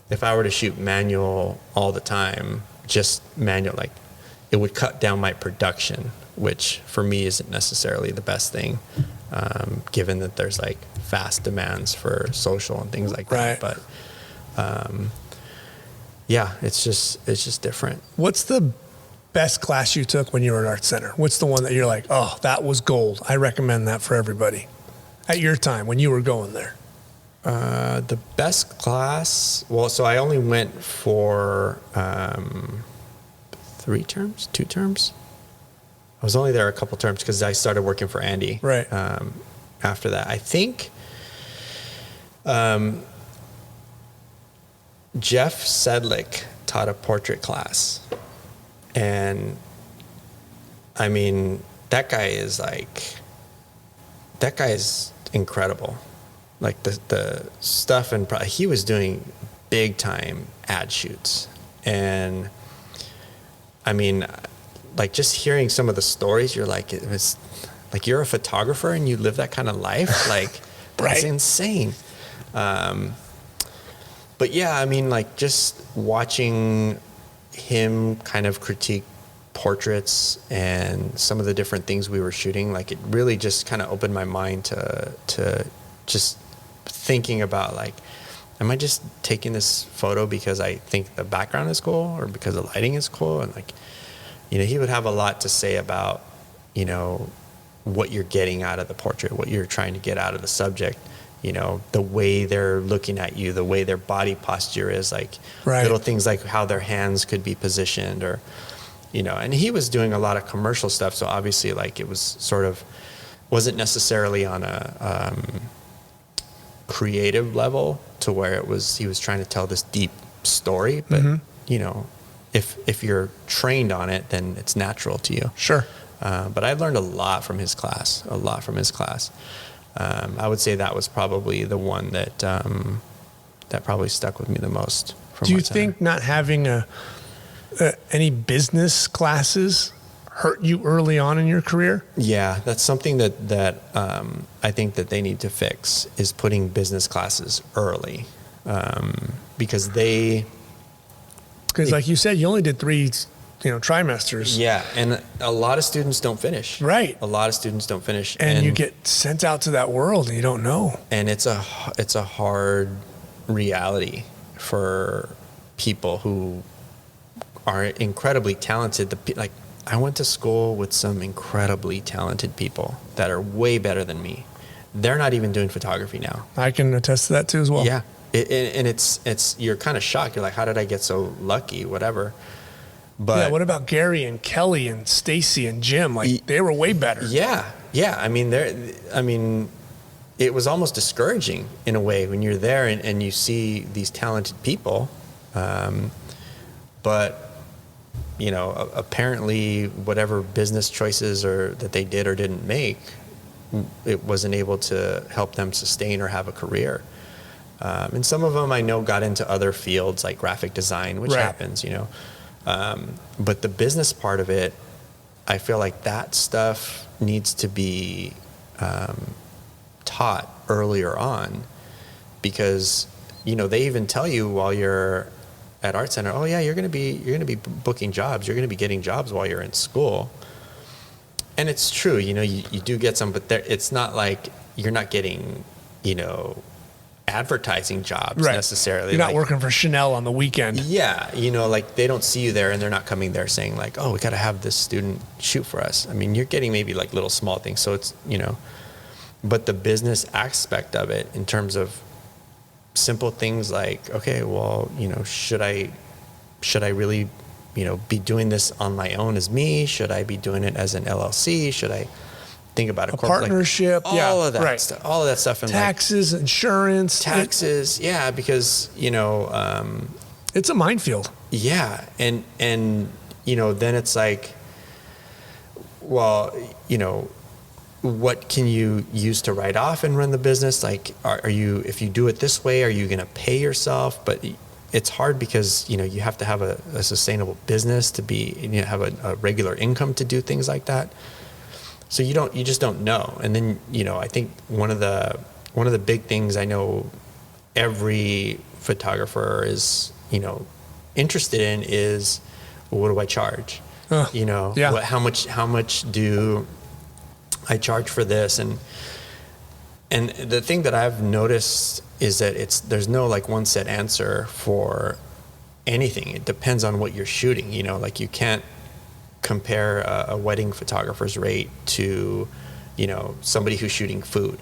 if I were to shoot manual all the time, just manual, like it would cut down my production, which for me isn't necessarily the best thing, given that there's like fast demands for social and things like that. Right. But it's just different. What's the best class you took when you were at Art Center? What's the one that you're like, oh, that was gold. I recommend that for everybody. At your time, when you were going there. The best class, well, so I only went for 2 terms. I was only there a couple terms because I started working for Andy. Right. After that, I think Jeff Sedlick taught a portrait class. And I mean, that guy is incredible. Like the stuff, and he was doing big time ad shoots. And I mean, like just hearing some of the stories, you're like, it was like, you're a photographer and you live that kind of life. Like that's right. insane. But yeah, I mean, like just watching him kind of critique portraits and some of the different things we were shooting, like it really just kind of opened my mind to just thinking about like, am I just taking this photo because I think the background is cool or because the lighting is cool? And like, you know, he would have a lot to say about, you know, what you're getting out of the portrait, what you're trying to get out of the subject. You know, the way they're looking at you, the way their body posture is, like right. little things like how their hands could be positioned, or, you know, and he was doing a lot of commercial stuff. So obviously like it was sort of, wasn't necessarily on a creative level to where it was, he was trying to tell this deep story, but you know, if you're trained on it, then it's natural to you. Sure. But I learned a lot from his class, I would say that was probably the one that that probably stuck with me the most. Do you think not having any business classes hurt you early on in your career? Yeah, that's something that I think that they need to fix, is putting business classes early, because like you said, you only did 3 trimesters. Yeah, and a lot of students don't finish. Right. A lot of students don't finish. And you get sent out to that world and you don't know. And it's a hard reality for people who are incredibly talented. Like, I went to school with some incredibly talented people that are way better than me. They're not even doing photography now. I can attest to that too as well. Yeah. And it's you're kind of shocked. You're like, how did I get so lucky? Whatever. But yeah, what about Gary and Kelly and Stacy and Jim? Like, they were way better. Yeah. I mean, it was almost discouraging in a way when you're there and you see these talented people. But, you know, apparently whatever business choices that they did or didn't make, it wasn't able to help them sustain or have a career. And some of them I know got into other fields like graphic design, which happens, you know. But the business part of it, I feel like that stuff needs to be taught earlier on, because, you know, they even tell you while you're at Art Center, oh yeah, you're going to be booking jobs. You're going to be getting jobs while you're in school. And it's true, you know, you do get some, but it's not like you're not getting, you know, advertising jobs necessarily. You're not working for Chanel on the weekend. Yeah. You know, like they don't see you there and they're not coming there saying like, oh, we got to have this student shoot for us. I mean, you're getting maybe like little small things. So it's, you know, but the business aspect of it in terms of simple things like, okay, well, you know, should I really, you know, be doing this on my own as me? Should I be doing it as an LLC? Should I think about a partnership? Like, all of that stuff, all of that stuff. And taxes, insurance. Yeah, because, you know, it's a minefield. Yeah. And, you know, then it's like, well, you know, what can you use to write off and run the business? Like, are you, if you do it this way, are you going to pay yourself? But it's hard because, you know, you have to have a sustainable business to be, you know, have a regular income to do things like that. So you just don't know. And then, you know, I think one of the big things I know every photographer is, you know, interested in is, well, what do I charge? You know, how much do I charge for this? And the thing that I've noticed is that there's no like one set answer for anything. It depends on what you're shooting, you know, like you can't compare a wedding photographer's rate to, somebody who's shooting food.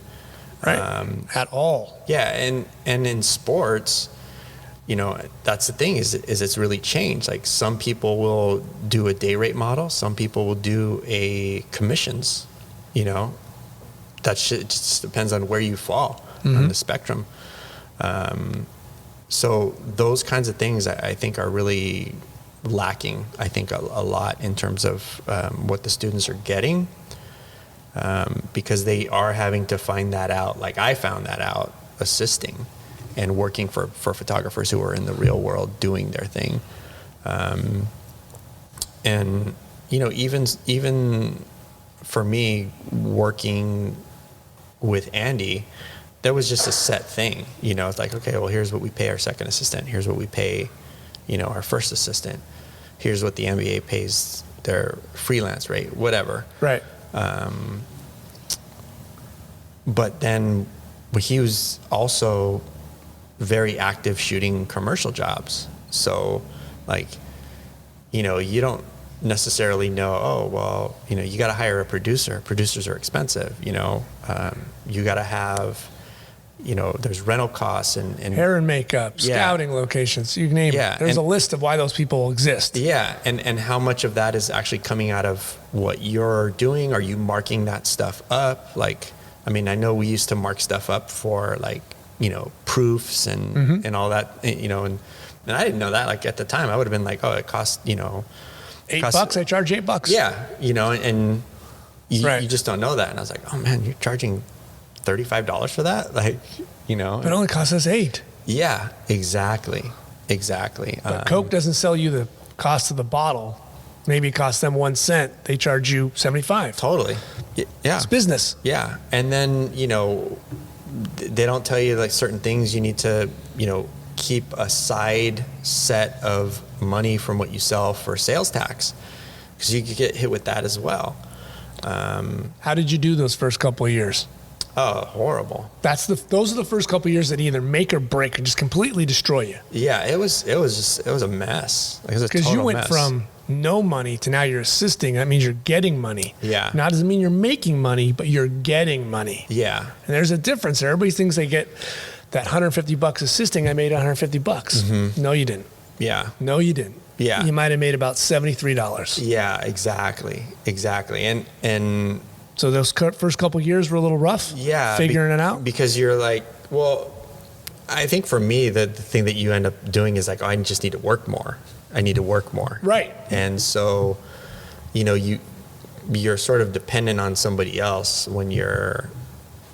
Right. At all. Yeah. And in sports, that's the thing is it's really changed. Like some people will do a day rate model. Some people will do a commissions, that shit just depends on where you fall on the spectrum. So those kinds of things I think are really lacking, I think a lot in terms of what the students are getting, because they are having to find that out. Like I found that out assisting and working for photographers who are in the real world doing their thing. And, even for me working with Andy, that was just a set thing. It's like, okay, well, here's what we pay our second assistant. Here's what we pay, our first assistant. Here's what the NBA pays their freelance rate, whatever. Right. But then he was also very active shooting commercial jobs. So like, you don't necessarily know, oh, well, you got to hire a producer. Producers are expensive, you got to have, there's rental costs and hair and makeup, scouting locations, you name it. There's a list of why those people exist. Yeah. And how much of that is actually coming out of what you're doing? Are you marking that stuff up? Like, I know we used to mark stuff up for like, proofs and all that, and I didn't know that. Like at the time I would have been like, oh, it costs, $8. I charge $8. Yeah. and you just don't know that. And I was like, oh man, you're charging $35 for that? Like, But it only costs us $8. Yeah, exactly. But Coke doesn't sell you the cost of the bottle. Maybe it costs them 1 cent. They charge you 75. Totally. Yeah. It's business. Yeah. And then, they don't tell you like certain things you need to, keep a side set of money from what you sell for sales tax, because you could get hit with that as well. How did you do those first couple of years? Oh, horrible. Those are the first couple of years that either make or break and just completely destroy you. Yeah, it was a mess. It was a total mess. Because you went from no money to now you're assisting. That means you're getting money. Yeah. Now it doesn't mean you're making money, but you're getting money. Yeah. And there's a difference there. Everybody thinks they get that $150 assisting. I made $150. Mm-hmm. No, you didn't. Yeah. No, you didn't. Yeah. You might have made about $73. Yeah, exactly. And so those first couple of years were a little rough? Yeah. Figuring it out? Because you're like, well, I think for me, the thing that you end up doing is like, oh, I just need to work more. Right. And so, you're sort of dependent on somebody else when you're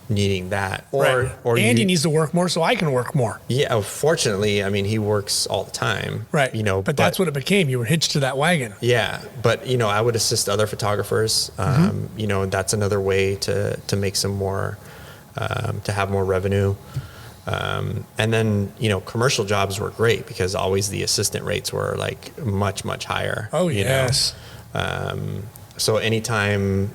needing that. Or Andy needs to work more so I can work more. Yeah. Fortunately, he works all the time. Right. But that's what it became. You were hitched to that wagon. Yeah. But, I would assist other photographers. That's another way to make some more, to have more revenue. And then, commercial jobs were great because always the assistant rates were like much, much higher. Oh, yes. So anytime,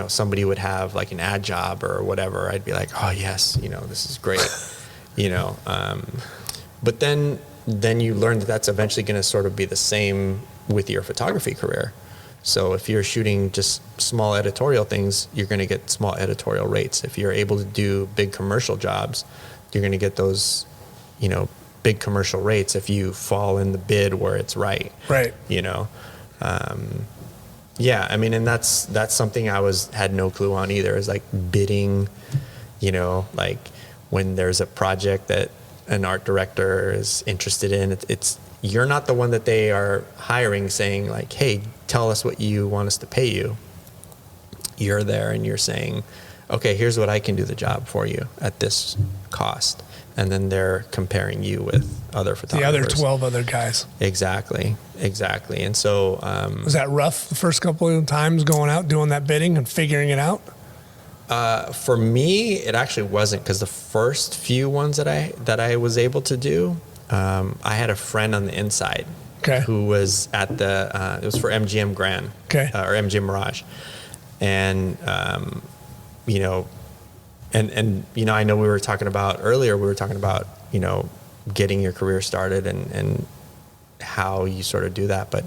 somebody would have like an ad job or whatever, I'd be like, oh yes, this is great, but then you learn that that's eventually going to sort of be the same with your photography career. So if you're shooting just small editorial things, you're going to get small editorial rates. If you're able to do big commercial jobs, you're going to get those, big commercial rates if you fall in the bid where it's right. Right. Yeah, and that's something I had no clue on either, is like bidding, like when there's a project that an art director is interested in, you're not the one that they are hiring saying like, hey, tell us what you want us to pay you. You're there and you're saying, okay, here's what I can do the job for you at this cost. And then they're comparing you with other photographers. The other 12 other guys. Exactly. And so... was that rough the first couple of times going out, doing that bidding and figuring it out? For me, it actually wasn't, because the first few ones that I was able to do, I had a friend on the inside who was at it was for MGM Grand or MGM Mirage. And, and I know we were talking about getting your career started and how you sort of do that. But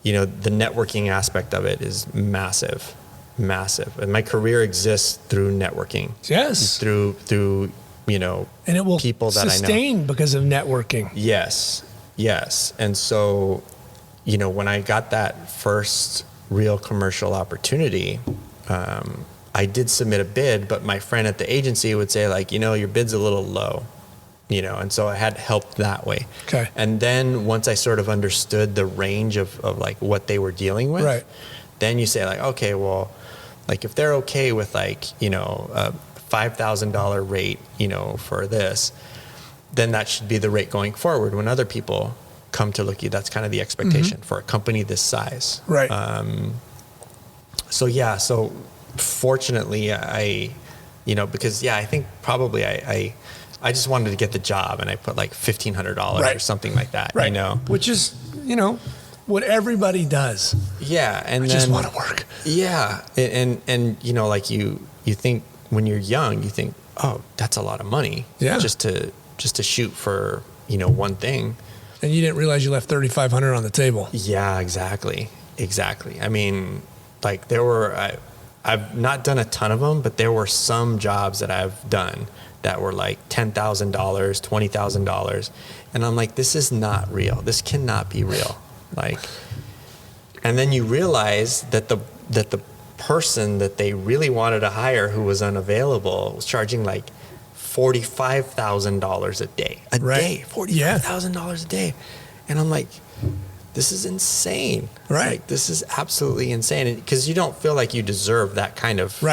the networking aspect of it is massive. And my career exists through networking. Yes. Through and it will people that sustain I know. Because of networking. Yes. And so, when I got that first real commercial opportunity, I did submit a bid, but my friend at the agency would say like, your bid's a little low, and so I had help that way. Okay. And then once I sort of understood the range of like what they were dealing with, right. Then you say like, okay, well, like if they're okay with like, a $5,000 rate, for this, then that should be the rate going forward. When other people come to look at you, that's kind of the expectation for a company this size. Right. So fortunately I because I think probably I just wanted to get the job and I put like $1,500 or something like that, right. Which is, what everybody does. Yeah. And I just want to work. Yeah. And like you think when you're young, you think, oh, that's a lot of money. Yeah. Just to shoot for, one thing. And you didn't realize you left $3,500 on the table. Yeah, exactly. I mean, like I've not done a ton of them, but there were some jobs that I've done that were like $10,000, $20,000. And I'm like, this is not real. This cannot be real. Like, and then you realize that the person that they really wanted to hire who was unavailable was charging like $45,000 a day. Day, $45,000 a day. And I'm like, this is insane. Right. Like, this is absolutely insane. Because you don't feel like you deserve that kind of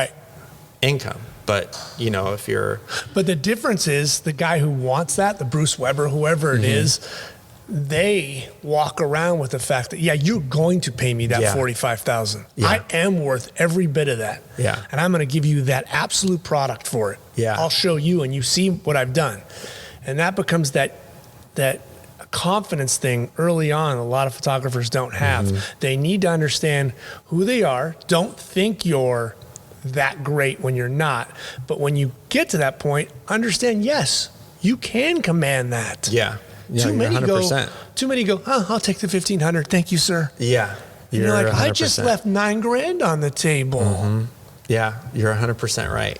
income. But, if you're... But the difference is the guy who wants that, the Bruce Weber, whoever it is, they walk around with the fact that, you're going to pay me that $45,000. Yeah. I am worth every bit of that. Yeah. And I'm going to give you that absolute product for it. Yeah. I'll show you and you see what I've done. And that becomes that confidence thing early on a lot of photographers don't have. They need to understand who they are. Don't think you're that great when you're not. But when you get to that point, understand, yes, you can command that. Yeah. Too many 100%. go, I'll take the $1,500. Thank you, sir. Yeah. You're like, 100%. I just left $9,000 on the table. Yeah. You're 100% right.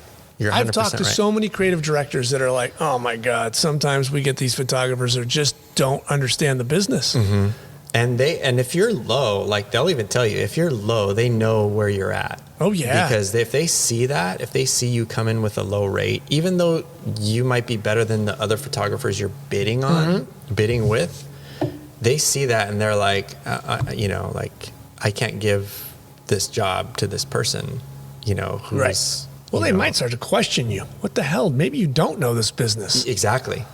I've talked to so many creative directors that are like, oh my God, sometimes we get these photographers who just don't understand the business. And if you're low, like they'll even tell you, if you're low, they know where you're at. Oh yeah. Because if they see that, if they see you come in with a low rate, even though you might be better than the other photographers you're bidding with, they see that and they're like, like I can't give this job to this person, who's... Well, they might start to question you. What the hell? Maybe you don't know this business. Exactly.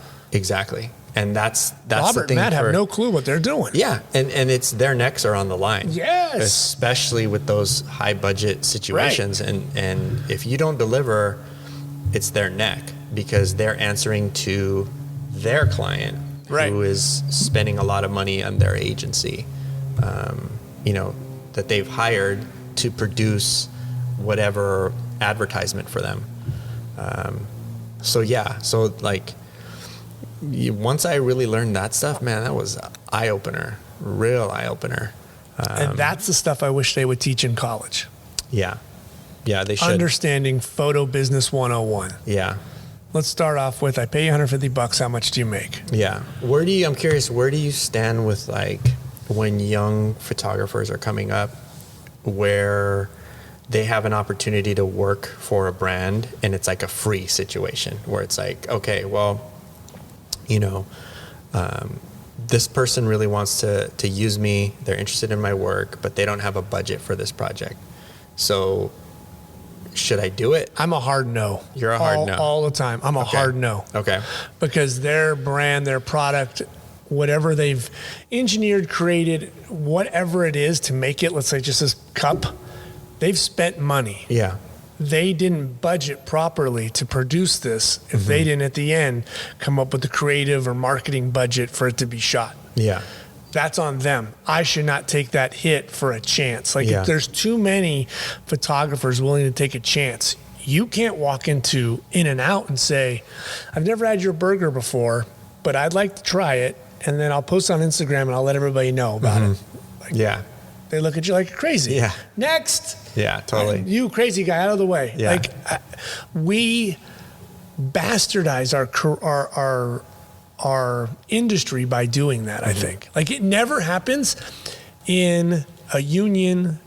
And that's Robert the thing. and Matt have no clue what they're doing. Yeah, and it's their necks are on the line. Yes. Especially with those high budget situations. And if you don't deliver, it's their neck because they're answering to their client who is spending a lot of money on their agency, that they've hired to produce whatever advertisement for them. Once I really learned that stuff, man, that was an eye-opener, real eye-opener. And that's the stuff I wish they would teach in college. Yeah, they should. Understanding photo business 101. Yeah. Let's start off with, I pay you $150, how much do you make? Yeah. I'm curious, where do you stand with like when young photographers are coming up where they have an opportunity to work for a brand and it's like a free situation where it's like, okay, well, this person really wants to use me. They're interested in my work, but they don't have a budget for this project. So should I do it? I'm a hard no. You're a hard no. All the time. I'm a hard no. Okay. Because their brand, their product, whatever they've engineered, created, whatever it is to make it, let's say just this cup, they've spent money. Yeah. They didn't budget properly to produce this if they didn't at the end come up with the creative or marketing budget for it to be shot. Yeah. That's on them. I should not take that hit for a chance. If there's too many photographers willing to take a chance, you can't walk into In-N-Out and say, I've never had your burger before, but I'd like to try it. And then I'll post on Instagram and I'll let everybody know about it. they look at you like you're crazy. Yeah. Next. Yeah, totally. You crazy guy, out of the way. Yeah. Like we bastardize our industry by doing that. I think like it never happens in a union.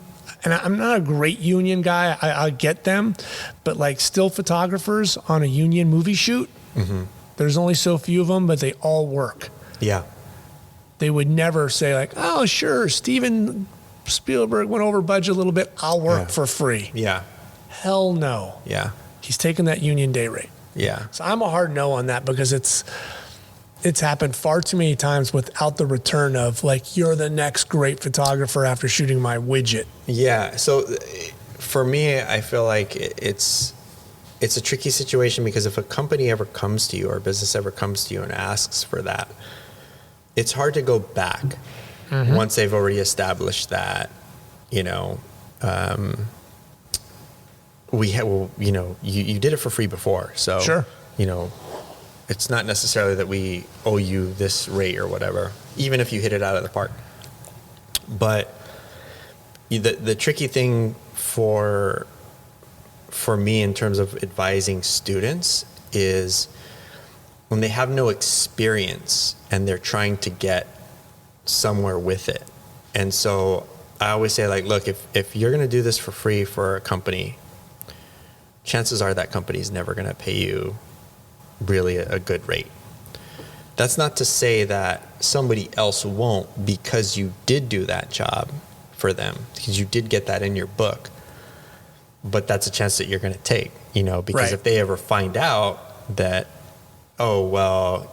And I'm not a great union guy. I get them, but like still photographers on a union movie shoot, there's only so few of them, but they all work. Yeah. They would never say like, oh, sure, Steven Spielberg went over budget a little bit. I'll work for free. Yeah. Hell no. Yeah. He's taking that union day rate. Yeah. So I'm a hard no on that because it's happened far too many times without the return of like, you're the next great photographer after shooting my widget. Yeah. So for me, I feel like it's a tricky situation because if a company ever comes to you or a business ever comes to you and asks for that, it's hard to go back once they've already established that, you did it for free before. So, Sure. It's not necessarily that we owe you this rate or whatever, even if you hit it out of the park. But the tricky thing for me in terms of advising students is when they have no experience and they're trying to get somewhere with it. And so I always say, like, look, if you're going to do this for free for a company, chances are that company is never going to pay you really a good rate. That's not to say that somebody else won't because you did do that job for them, because you did get that in your book. But that's a chance that you're going to take, because Right. if they ever find out that, oh, well,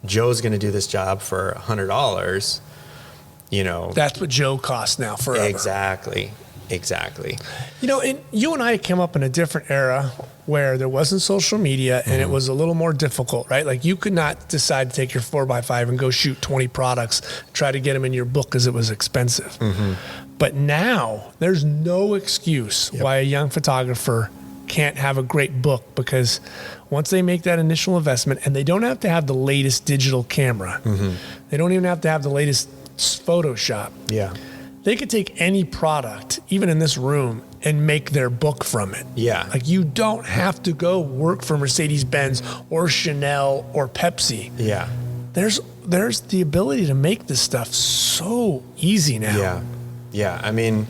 Joe's going to do this job for $100, That's what Joe costs now forever. Exactly. And you and I came up in a different era where there wasn't social media and it was a little more difficult, right? Like you could not decide to take your 4x5 and go shoot 20 products, try to get them in your book because it was expensive. But now there's no excuse why a young photographer can't have a great book, because once they make that initial investment, and they don't have to have the latest digital camera, they don't even have to have the latest Photoshop. Yeah. They could take any product, even in this room, and make their book from it. Yeah. Like you don't have to go work for Mercedes-Benz or Chanel or Pepsi. Yeah. There's the ability to make this stuff so easy now. Yeah. I mean,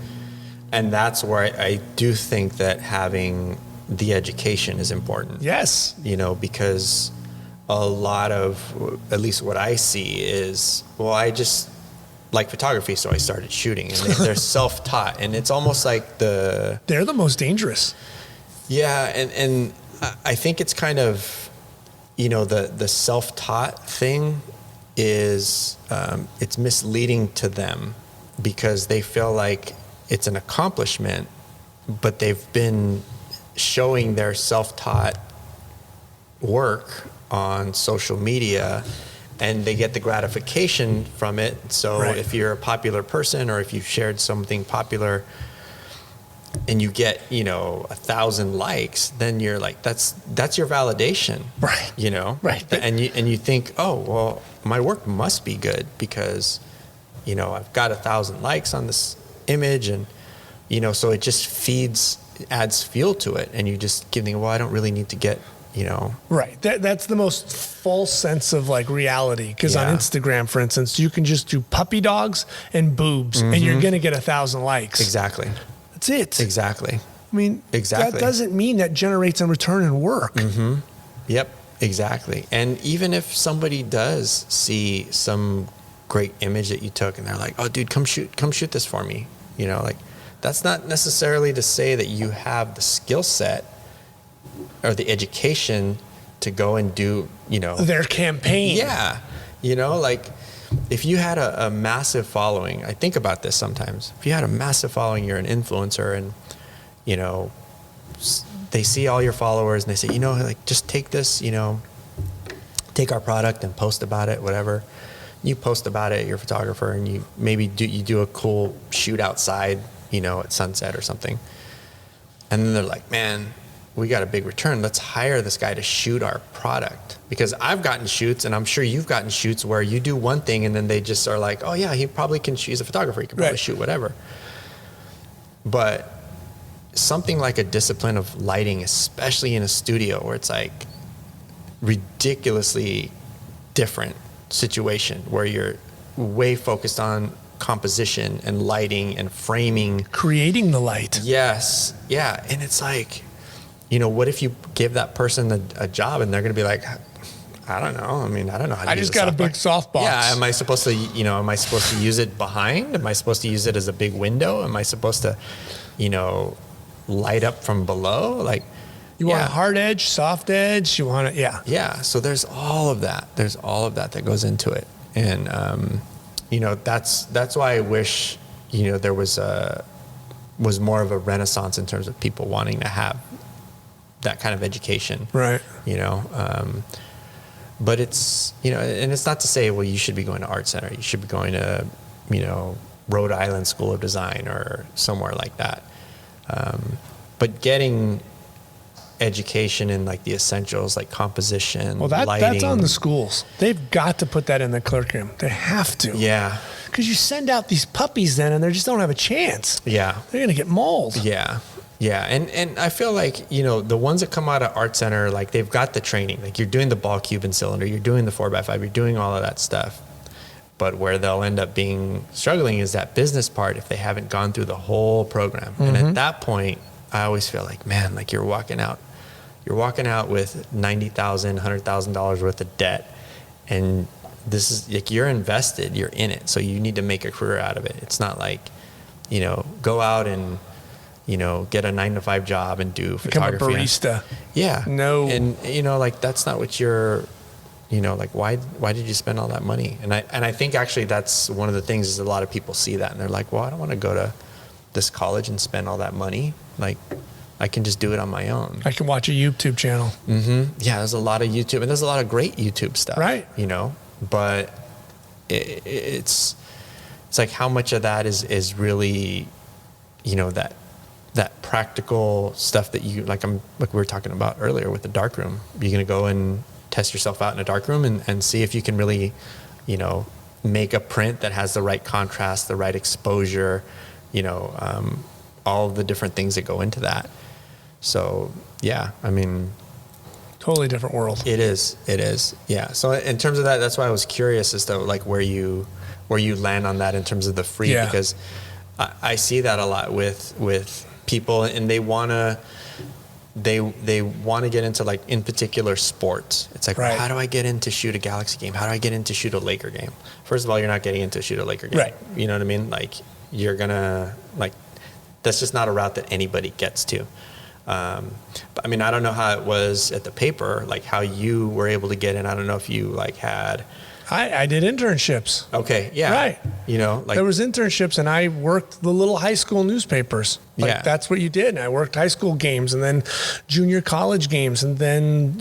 and that's where I do think that having the education is important. Yes. Because a lot of, at least what I see is, well, I just like photography, so I started shooting, and they're self-taught, and it's almost like they're the most dangerous. Yeah. And I think it's kind of, the self-taught thing is, it's misleading to them because they feel like it's an accomplishment, but they've been showing their self-taught work on social media and they get the gratification from it. So Right. if you're a popular person or if you've shared something popular and you get, 1,000 likes, then you're like, that's your validation. Right. Right. And you think, oh, well, my work must be good because, I've got 1,000 likes on this image, and, so it just adds fuel to it. And you just thinking, well, I don't really need to get, Right. That's the most false sense of like reality. Because on Yeah. Instagram, for instance, you can just do puppy dogs and boobs and you're going to get 1,000 likes. Exactly. That's it. Exactly. I mean, Exactly. that doesn't mean that generates a return in work. Yep, exactly. And even if somebody does see some great image that you took and they're like, oh, dude, come shoot this for me. That's not necessarily to say that you have the skill set or the education to go and do, Their campaign. Yeah. If you had a massive following, I think about this sometimes. If you had a massive following, you're an influencer, and, they see all your followers and they say, just take this, take our product and post about it, whatever. You post about it, you're a photographer, and you maybe do a cool shoot outside, at sunset or something. And then they're like, man, we got a big return. Let's hire this guy to shoot our product. Because I've gotten shoots, and I'm sure you've gotten shoots where you do one thing and then they just are like, oh yeah, he probably can shoot. He's a photographer. He can probably shoot whatever. But something like a discipline of lighting, especially in a studio where it's like ridiculously different situation where you're way focused on composition and lighting and framing. Creating the light. Yes. Yeah. And it's like, you know, what if you give that person a job and they're going to be like, I don't know. I mean, I don't know how to use just got a big softbox. Yeah. Am I supposed to use it behind? Am I supposed to use it as a big window? Am I supposed to, light up from below? Like, you want a hard edge, soft edge. You want it. Yeah. Yeah. So there's all of that. There's all of that goes into it. And, that's why I wish, there was more of a renaissance in terms of people wanting to have that kind of education. Right. But it's, and it's not to say, well, you should be going to Art Center. You should be going to, Rhode Island School of Design or somewhere like that. But getting education in like the essentials, like composition, lighting. That's on the schools. They've got to put that in the curriculum. They have to. Yeah. Because you send out these puppies then and they just don't have a chance. Yeah. They're going to get mauled. Yeah. Yeah. And I feel like, the ones that come out of Art Center, like they've got the training, like you're doing the ball cuban cylinder, you're doing the 4x5, you're doing all of that stuff. But where they'll end up struggling is that business part if they haven't gone through the whole program. Mm-hmm. And at that point, I always feel like, man, like you're walking out with $90,000, $100,000 worth of debt. And this is like, you're invested, you're in it. So you need to make a career out of it. It's not like, go out and, get a 9-to-5 job and do photography. Become a barista. Yeah. No. And, like, that's not what you're, like, why did you spend all that money? And I think actually that's one of the things is a lot of people see that and they're like, well, I don't want to go to this college and spend all that money. Like, I can just do it on my own. I can watch a YouTube channel. Mm-hmm. Yeah, there's a lot of YouTube, and there's a lot of great YouTube stuff. Right. But it's like how much of that is really, that practical stuff that you like we were talking about earlier with the darkroom. You're gonna go and test yourself out in a darkroom and see if you can really, make a print that has the right contrast, the right exposure, all of the different things that go into that. So, yeah, I mean... Totally different world. It is. Yeah. So in terms of that, that's why I was curious as to like where you land on that in terms of the free, because I see that a lot with people and they want to get into like in particular sports. It's like, well, how do I get into shoot a Galaxy game? How do I get into shoot a Laker game? First of all, you're not getting into shoot a Laker game. Right. You know what I mean? Like you're gonna like, that's just not a route that anybody gets to. But I mean, I don't know how it was at the paper, like how you were able to get in. I don't know if you like had. I did internships. Okay. Yeah. Right. Like there was internships and I worked the little high school newspapers. Like that's what you did. And I worked high school games and then junior college games and then,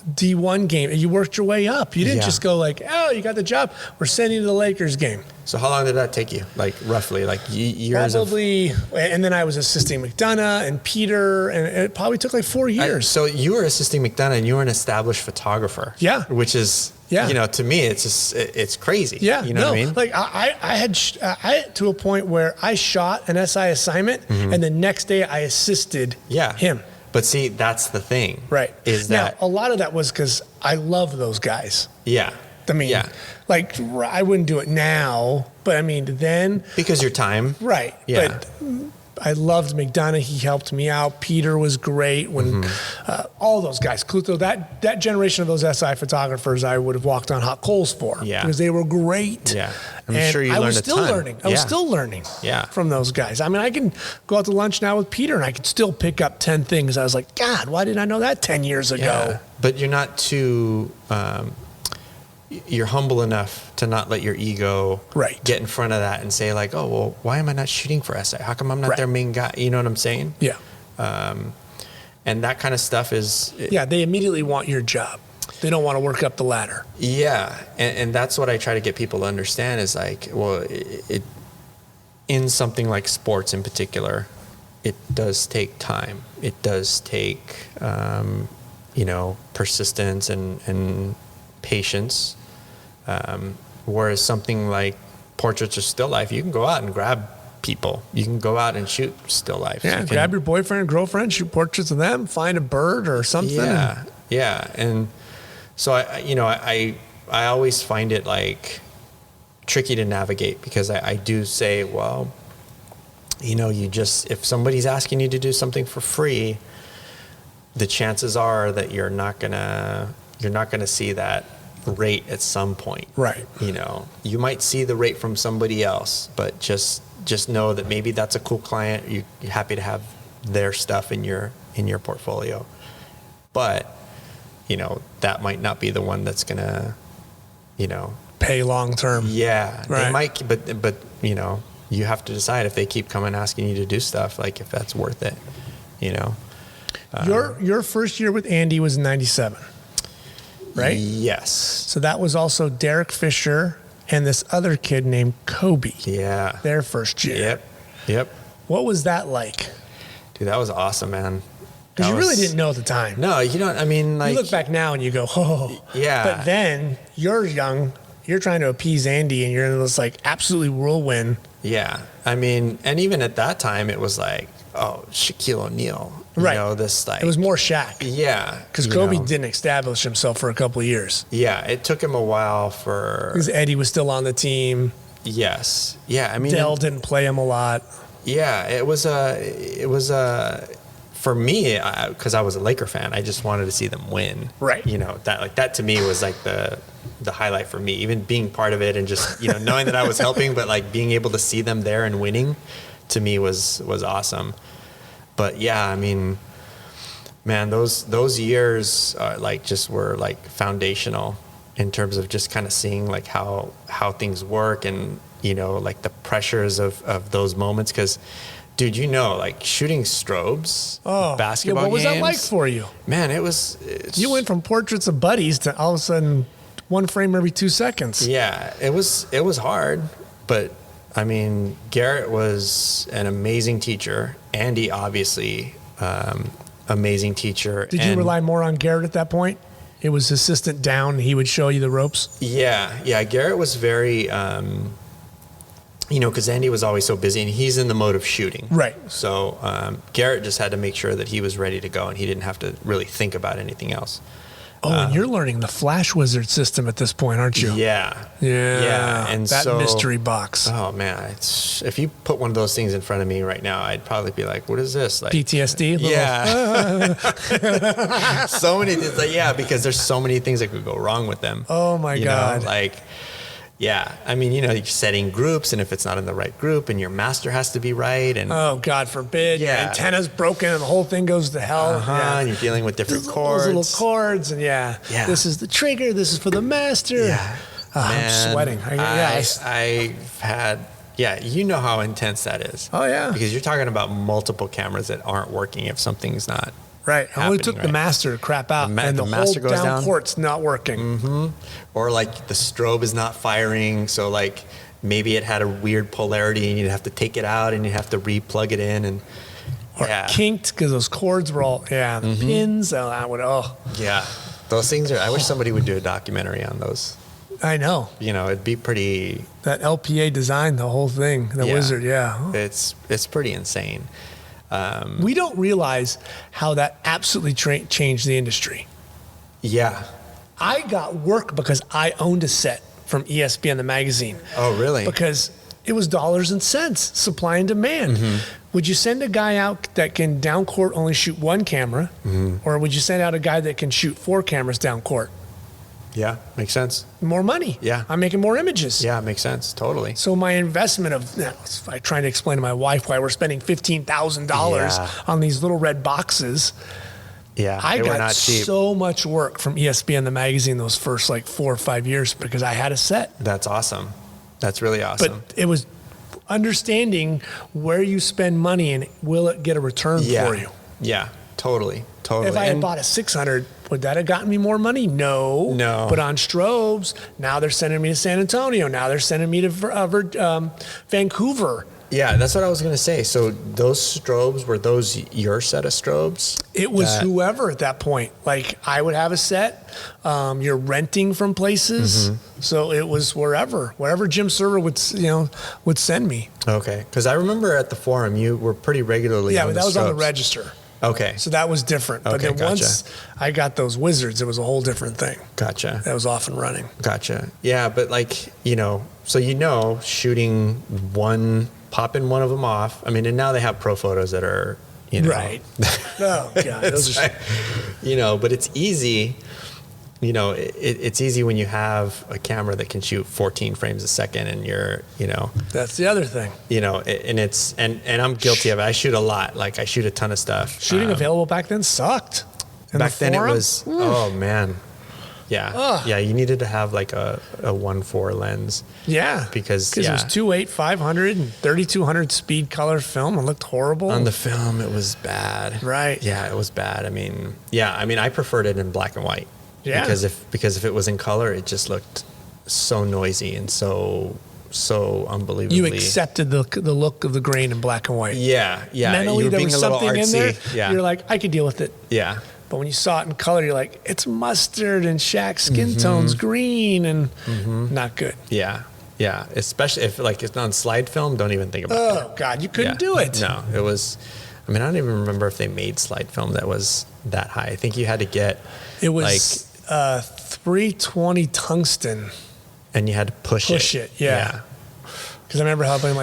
D1 game. And you worked your way up. You didn't just go like, oh, you got the job. We're sending you to the Lakers game. So how long did that take you? Like roughly, like years? Probably, and then I was assisting McDonough and Peter, and it probably took like 4 years. So you were assisting McDonough, and you were an established photographer. Yeah, which is to me, it's just it's crazy. Yeah, you know what I mean? Like I had to a point where I shot an SI assignment, and the next day I assisted him. But see, that's the thing, right? Is that now, a lot of that was because I love those guys. Yeah. I mean, like I wouldn't do it now, but I mean then because your time, right? Yeah. But I loved McDonough. He helped me out. Peter was great. When all those guys, Cluto, that generation of those SI photographers, I would have walked on hot coals for because they were great. Yeah, I'm sure you learned a ton. I was still learning. From those guys. I mean, I can go out to lunch now with Peter, and I could still pick up 10 things. I was like, God, why didn't I know that 10 years ago? Yeah. But you're not too. You're humble enough to not let your ego get in front of that and say like, oh, well, why am I not shooting for SI? How come I'm not their main guy? You know what I'm saying? Yeah. And that kind of stuff is... they immediately want your job. They don't want to work up the ladder. Yeah. And that's what I try to get people to understand is like, well, in something like sports in particular, it does take time. It does take, persistence and patience. Whereas something like portraits or still life, you can go out and grab people. You can go out and shoot still life. Yeah, grab your boyfriend and girlfriend, shoot portraits of them, find a bird or something. Yeah. And so I always find it like tricky to navigate, because I do say, well, if somebody's asking you to do something for free, the chances are that you're not gonna see that rate at some point. Right. You might see the rate from somebody else, but just know that maybe that's a cool client. You're happy to have their stuff in your portfolio, but that might not be the one that's gonna pay long term. Yeah, right. They might, but you have to decide if they keep coming asking you to do stuff, like if that's worth it. Your first year with Andy was in '97, right? Yes. So that was also Derek Fisher and this other kid named Kobe. Yeah. Their first year. Yep. What was that like? Dude, that was awesome, man. Because you really didn't know at the time. No, you don't. I mean, like, you look back now and you go, oh. Yeah. But then you're young. You're trying to appease Andy, and you're in this like absolutely whirlwind. Yeah. I mean, and even at that time, it was like, oh, Shaquille O'Neal. Right. This like. It was more Shaq. Yeah. Because Kobe didn't establish himself for a couple of years. Yeah. It took him a while for. Because Eddie was still on the team. Yes. Yeah. I mean. Dell didn't play him a lot. Yeah. It was for me, because I was a Laker fan, I just wanted to see them win. Right. That to me was like the highlight for me, even being part of it and just, knowing that I was helping, but like being able to see them there and winning to me was awesome. But yeah, I mean, man, those years were like foundational in terms of just kind of seeing like how things work and, like the pressures of those moments. 'Cause dude, like shooting strobes, basketball what was games, that like for you? Man, you went from portraits of buddies to all of a sudden one frame every 2 seconds. Yeah, it was hard, but I mean, Garrett was an amazing teacher. Andy, obviously, amazing teacher. Did you rely more on Garrett at that point? It was assistant down. He would show you the ropes. Yeah. Garrett was very, because Andy was always so busy, and he's in the mode of shooting. Right. So Garrett just had to make sure that he was ready to go, and he didn't have to really think about anything else. Oh, and you're learning the Flash Wizard system at this point, aren't you? Yeah. And that mystery box. Oh man, if you put one of those things in front of me right now, I'd probably be like, "What is this?" Like PTSD. Yeah. So many things. Because there's so many things that could go wrong with them. Oh my God. Yeah, I mean, you're setting groups, and if it's not in the right group, and your master has to be right, and oh, God forbid, your antenna's broken, and the whole thing goes to hell. And you're dealing with different chords, those little chords, and this is the trigger, this is for the master. Yeah, I'm sweating. I've had, you know how intense that is. Oh yeah, because you're talking about multiple cameras that aren't working if something's not. Right. I only took the master to crap out, and the master whole goes down. port's not working. Mm-hmm. Or like the strobe is not firing, so like maybe it had a weird polarity, and you'd have to take it out, and you'd have to re-plug it in, or kinked because those cords were all the pins. Yeah, those things are. I wish somebody would do a documentary on those. I know. It'd be pretty. That LPA designed the whole thing. The Wizard. Yeah. It's pretty insane. We don't realize how that absolutely changed the industry. Yeah. I got work because I owned a set from ESPN, the magazine. Oh, really? Because it was dollars and cents, supply and demand. Mm-hmm. Would you send a guy out that can down court only shoot one camera, or would you send out a guy that can shoot 4 cameras down court? Yeah, makes sense. More money. Yeah. I'm making more images. Yeah, makes sense. Totally. So my investment I'm trying to explain to my wife why we're spending $15,000 on these little red boxes. Yeah, I got so much work from ESPN, the magazine, those first 4 or 5 years because I had a set. That's awesome. That's really awesome. But it was understanding where you spend money and will it get a return for you. Yeah, totally. If I had bought a 600, Would that have gotten me more money? No. But on strobes, now they're sending me to San Antonio. Now they're sending me to Vancouver. Yeah, that's what I was going to say. So those strobes, were those your set of strobes? It was whoever at that point. Like, I would have a set. You're renting from places. So it was wherever Jim Server would send me. Okay. Because I remember at the forum, you were pretty regularly on but the that was on the strobes. register. Okay. So that was different. But Okay, then gotcha. once I got those wizards, it was a whole different thing. Gotcha. That was off and running. Gotcha. Yeah, but shooting popping one of them off. I mean, and now they have pro photos that are, Right. Oh, God. Those are, but it's easy. It's easy when you have a camera that can shoot 14 frames a second and you're, that's the other thing. And I'm guilty of it. I shoot a lot. Like, I shoot a ton of stuff. Shooting available back then sucked. In back the then forum? it was, oh man. Yeah. Ugh. Yeah. You needed to have like a 1.4 lens. Yeah. Because it was 2.8, 500, and 3200 speed color film. It looked horrible. On the film, it was bad. Right. Yeah, it was bad. I mean, I preferred it in black and white. Yeah. Because if it was in color, it just looked so noisy and so unbelievably. You accepted the look of the grain in black and white. Yeah. Mentally, you were there being was a little something in there. artsy. Yeah. You're like, I could deal with it. Yeah. But when you saw it in color, you're like, it's mustard and Shaq's skin tone's green and not good. Yeah. Yeah. Especially if it's on slide film, don't even think about it. Oh, God, you couldn't do it. No, it was, I don't even remember if they made slide film that was that high. I think you had to get. It was 320 tungsten. And you had to push it. Yeah. Because I remember helping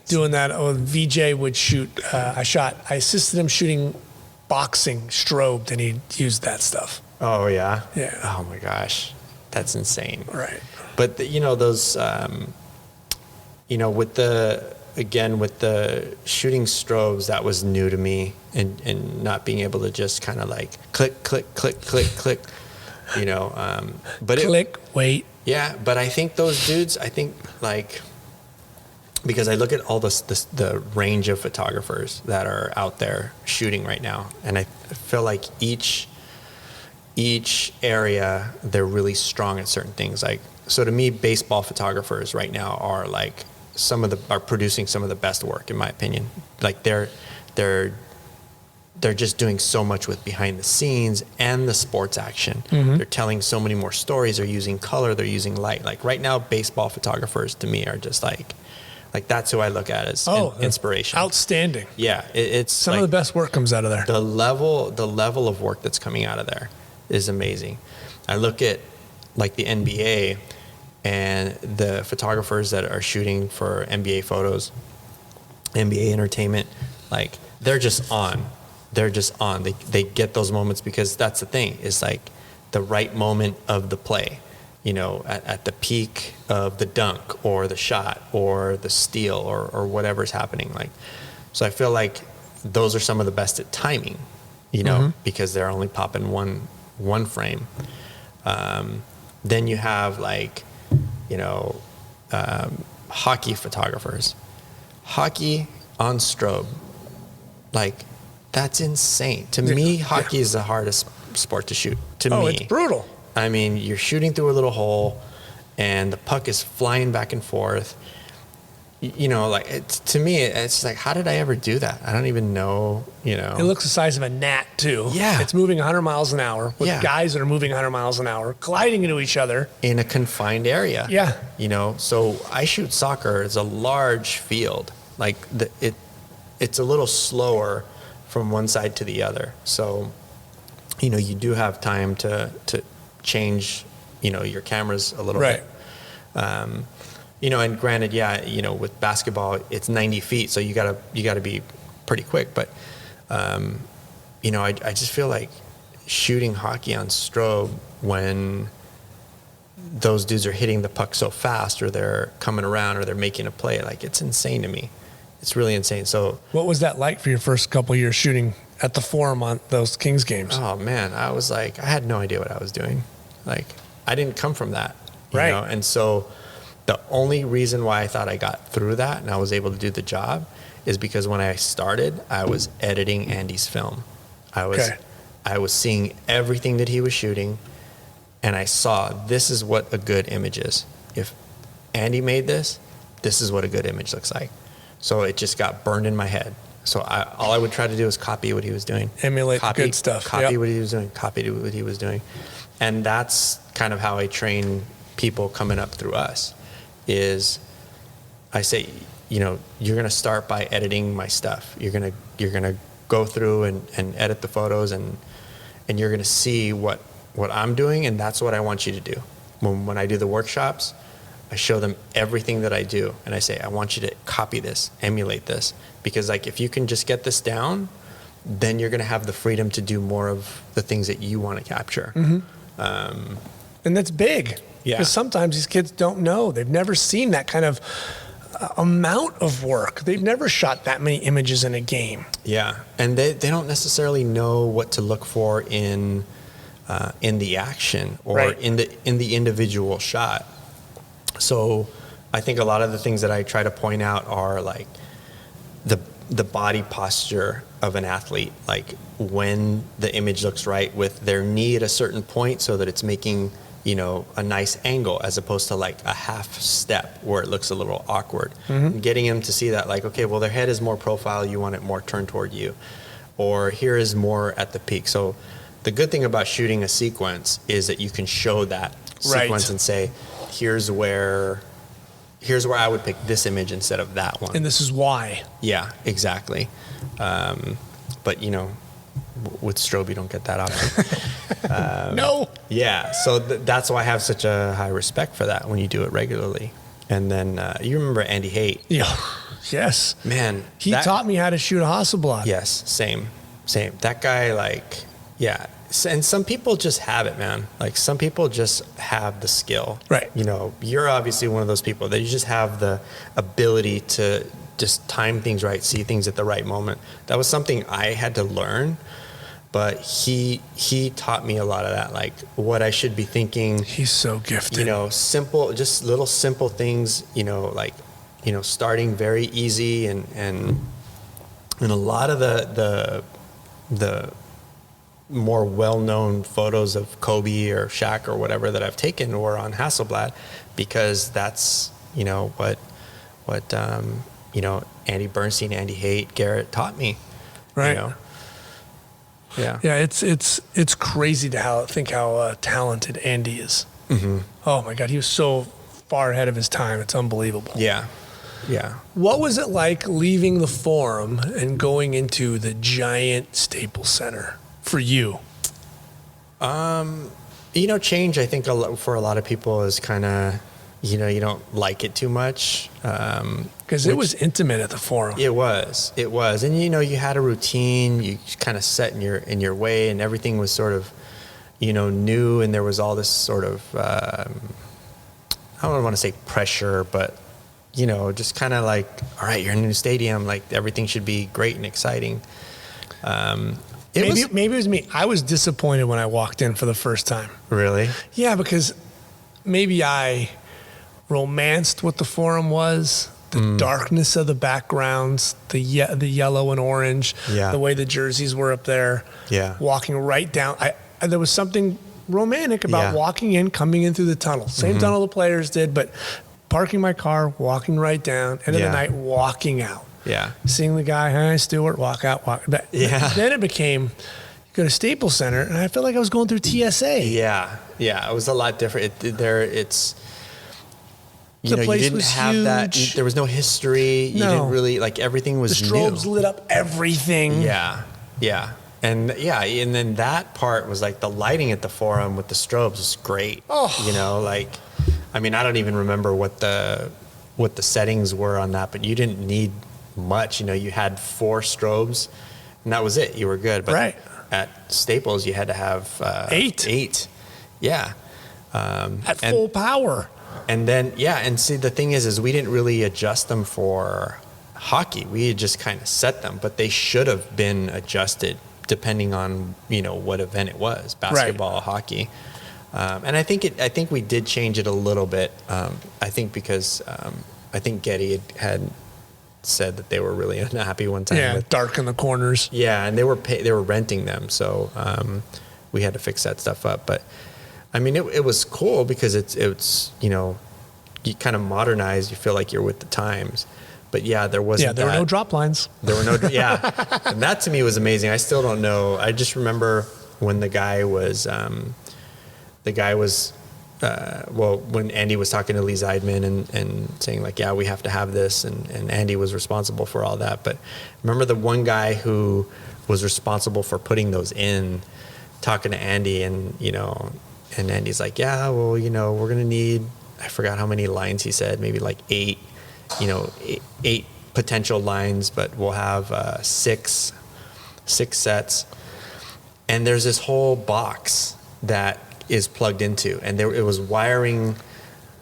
doing that. Oh, VJ would shoot. I assisted him shooting boxing strobed, and he used that stuff. Oh yeah. Yeah. Oh my gosh, that's insane. Right. But those, with the shooting strobes, that was new to me, and not being able to just kind of like click, click, click, click, click, but wait. Yeah, but I think those dudes, because I look at all the range of photographers that are out there shooting right now, and I feel like each area, they're really strong at certain things. Like, so to me, baseball photographers right now are like are producing some of the best work, in my opinion. Like, they're just doing so much with behind the scenes and the sports action. They're telling so many more stories. They're using color. They're using light. Like, right now, baseball photographers to me are just like that's who I look at as inspiration. Outstanding. Yeah, it's some of the best work comes out of there. The level of work that's coming out of there is amazing. I look at like the NBA and the photographers that are shooting for NBA photos, NBA entertainment, like they're just on. They get those moments because that's the thing, is like the right moment of the play, at the peak of the dunk or the shot or the steal or whatever's happening. Like, so I feel like those are some of the best at timing, because they're only popping one frame. Then you have hockey photographers, hockey on strobe, like that's insane. To me, hockey is the hardest sport to shoot. To me, it's brutal. I mean, you're shooting through a little hole, and the puck is flying back and forth. To me, it's like, how did I ever do that? I don't even know. It looks the size of a gnat too. Yeah, it's moving 100 miles an hour with guys that are moving 100 miles an hour, colliding into each other in a confined area. Yeah, So I shoot soccer. It's a large field. Like it's a little slower from one side to the other. So, you do have time to change, your cameras a little bit. And granted, with basketball, it's 90 feet, so you gotta be pretty quick. But, I just feel like shooting hockey on strobe when those dudes are hitting the puck so fast, or they're coming around, or they're making a play, like, it's insane to me. It's really insane. So, what was that like for your first couple of years shooting at the Forum on those Kings games? Oh man, I was like, I had no idea what I was doing. Like, I didn't come from that, right? And so, the only reason why I thought I got through that and I was able to do the job is because when I started, I was editing Andy's film. I was I was seeing everything that he was shooting, and I saw this is what a good image is. If Andy made this, this is what a good image looks like. So it just got burned in my head. So all I would try to do was copy what he was doing. Emulate the good stuff. Copy what he was doing. Copy what he was doing. And that's kind of how I train people coming up through us, is I say, you know, you're going to start by editing my stuff. You're going to go through and edit the photos, and you're going to see what I'm doing, and that's what I want you to do. When I do the workshops, I show them everything that I do, and I say, I want you to copy this, emulate this, because like if you can just get this down, then you're going to have the freedom to do more of the things that you want to capture. And that's big. Yeah. Because sometimes these kids don't know. They've never seen that kind of amount of work. They've never shot that many images in a game. Yeah, and they don't necessarily know what to look for in the action or Right. in the individual shot. So I think a lot of the things that I try to point out are like the body posture of an athlete, like when the image looks right with their knee at a certain point so that it's making, you know, a nice angle as opposed to like a half step where it looks a little awkward. Getting them to see that like, okay, well, their head is more profile, you want it more turned toward you, or here is more at the peak. So the good thing about shooting a sequence is that you can show that sequence and say, here's where I would pick this image instead of that one. And this is why. Yeah, exactly. But you know, with strobe, you don't get that option. No. Yeah, so that's why I have such a high respect for that when you do it regularly. And then you remember Andy Haight? Yeah. Yes. Man, He taught me how to shoot a Hasselblad. Yes, same. That guy, like, yeah. And some people just have it, man. Like some people just have the skill. Right. You know, you're obviously one of those people that you just have the ability to just time things right, see things at the right moment. That was something I had to learn, but he taught me a lot of that, like what I should be thinking. He's so gifted. You know, just little simple things, you know, like, you know, starting very easy and a lot of the more well-known photos of Kobe or Shaq or whatever that I've taken were on Hasselblad, because that's, you know, what you know, Andy Bernstein, Andy Haight, Garrett taught me. Right. You know? Yeah. Yeah, it's crazy to think how talented Andy is. Mm-hmm. Oh my God, he was so far ahead of his time. It's unbelievable. Yeah. Yeah. What was it like leaving the Forum and going into the giant Staples Center for you? You know, change, I think for a lot of people is kind of, you know, you don't like it too much. Because it was intimate at the Forum. It was. And, you know, you had a routine, you kind of set in your way, and everything was sort of, you know, new. And there was all this sort of, I don't want to say pressure, but, you know, just kind of like, all right, you're in a new stadium, like everything should be great and exciting. Maybe it was me. I was disappointed when I walked in for the first time. Really? Yeah, because maybe I romanced what the Forum was, the darkness of the backgrounds, the yellow and orange, the way the jerseys were up there. Yeah. Walking right down. There was something romantic about walking in, coming in through the tunnel. Same tunnel the players did, but parking my car, walking right down, end of the night, walking out. Yeah. Seeing the guy, hi, Stuart, walk out, walk back. Yeah. Then it became, you go to Staples Center, and I felt like I was going through TSA. Yeah. Yeah. It was a lot different. The you place didn't was have huge. that. There was no history. You didn't really, like, everything was The strobes new. lit up everything. Yeah. Yeah. And then that part was like the lighting at the Forum with the strobes was great. Oh. You know, like, I mean, I don't even remember what the settings were on that, but you didn't need much. You know, you had 4 strobes and that was it. You were good. But at Staples, you had to have 8. Yeah. At full power. And then, and see, the thing is we didn't really adjust them for hockey. We had just kind of set them, but they should have been adjusted depending on, you know, what event it was, basketball, hockey. And I think we did change it a little bit. I think because I think Getty had said that they were really unhappy one time. Yeah, dark in the corners. Yeah, and they were renting them, so we had to fix that stuff up. But I mean, it was cool because it's you kind of modernize. You feel like you're with the times. But yeah, there wasn't. Yeah, there were no drop lines. There were no. Yeah, and that to me was amazing. I still don't know. I just remember when the guy was. When Andy was talking to Lee Zeidman and saying like, yeah, we have to have this, and Andy was responsible for all that. But remember the one guy who was responsible for putting those in, talking to Andy, and Andy's like, yeah, well, we're gonna need, I forgot how many lines he said, maybe like eight potential lines, but we'll have six sets, and there's this whole box that is plugged into, and it was wiring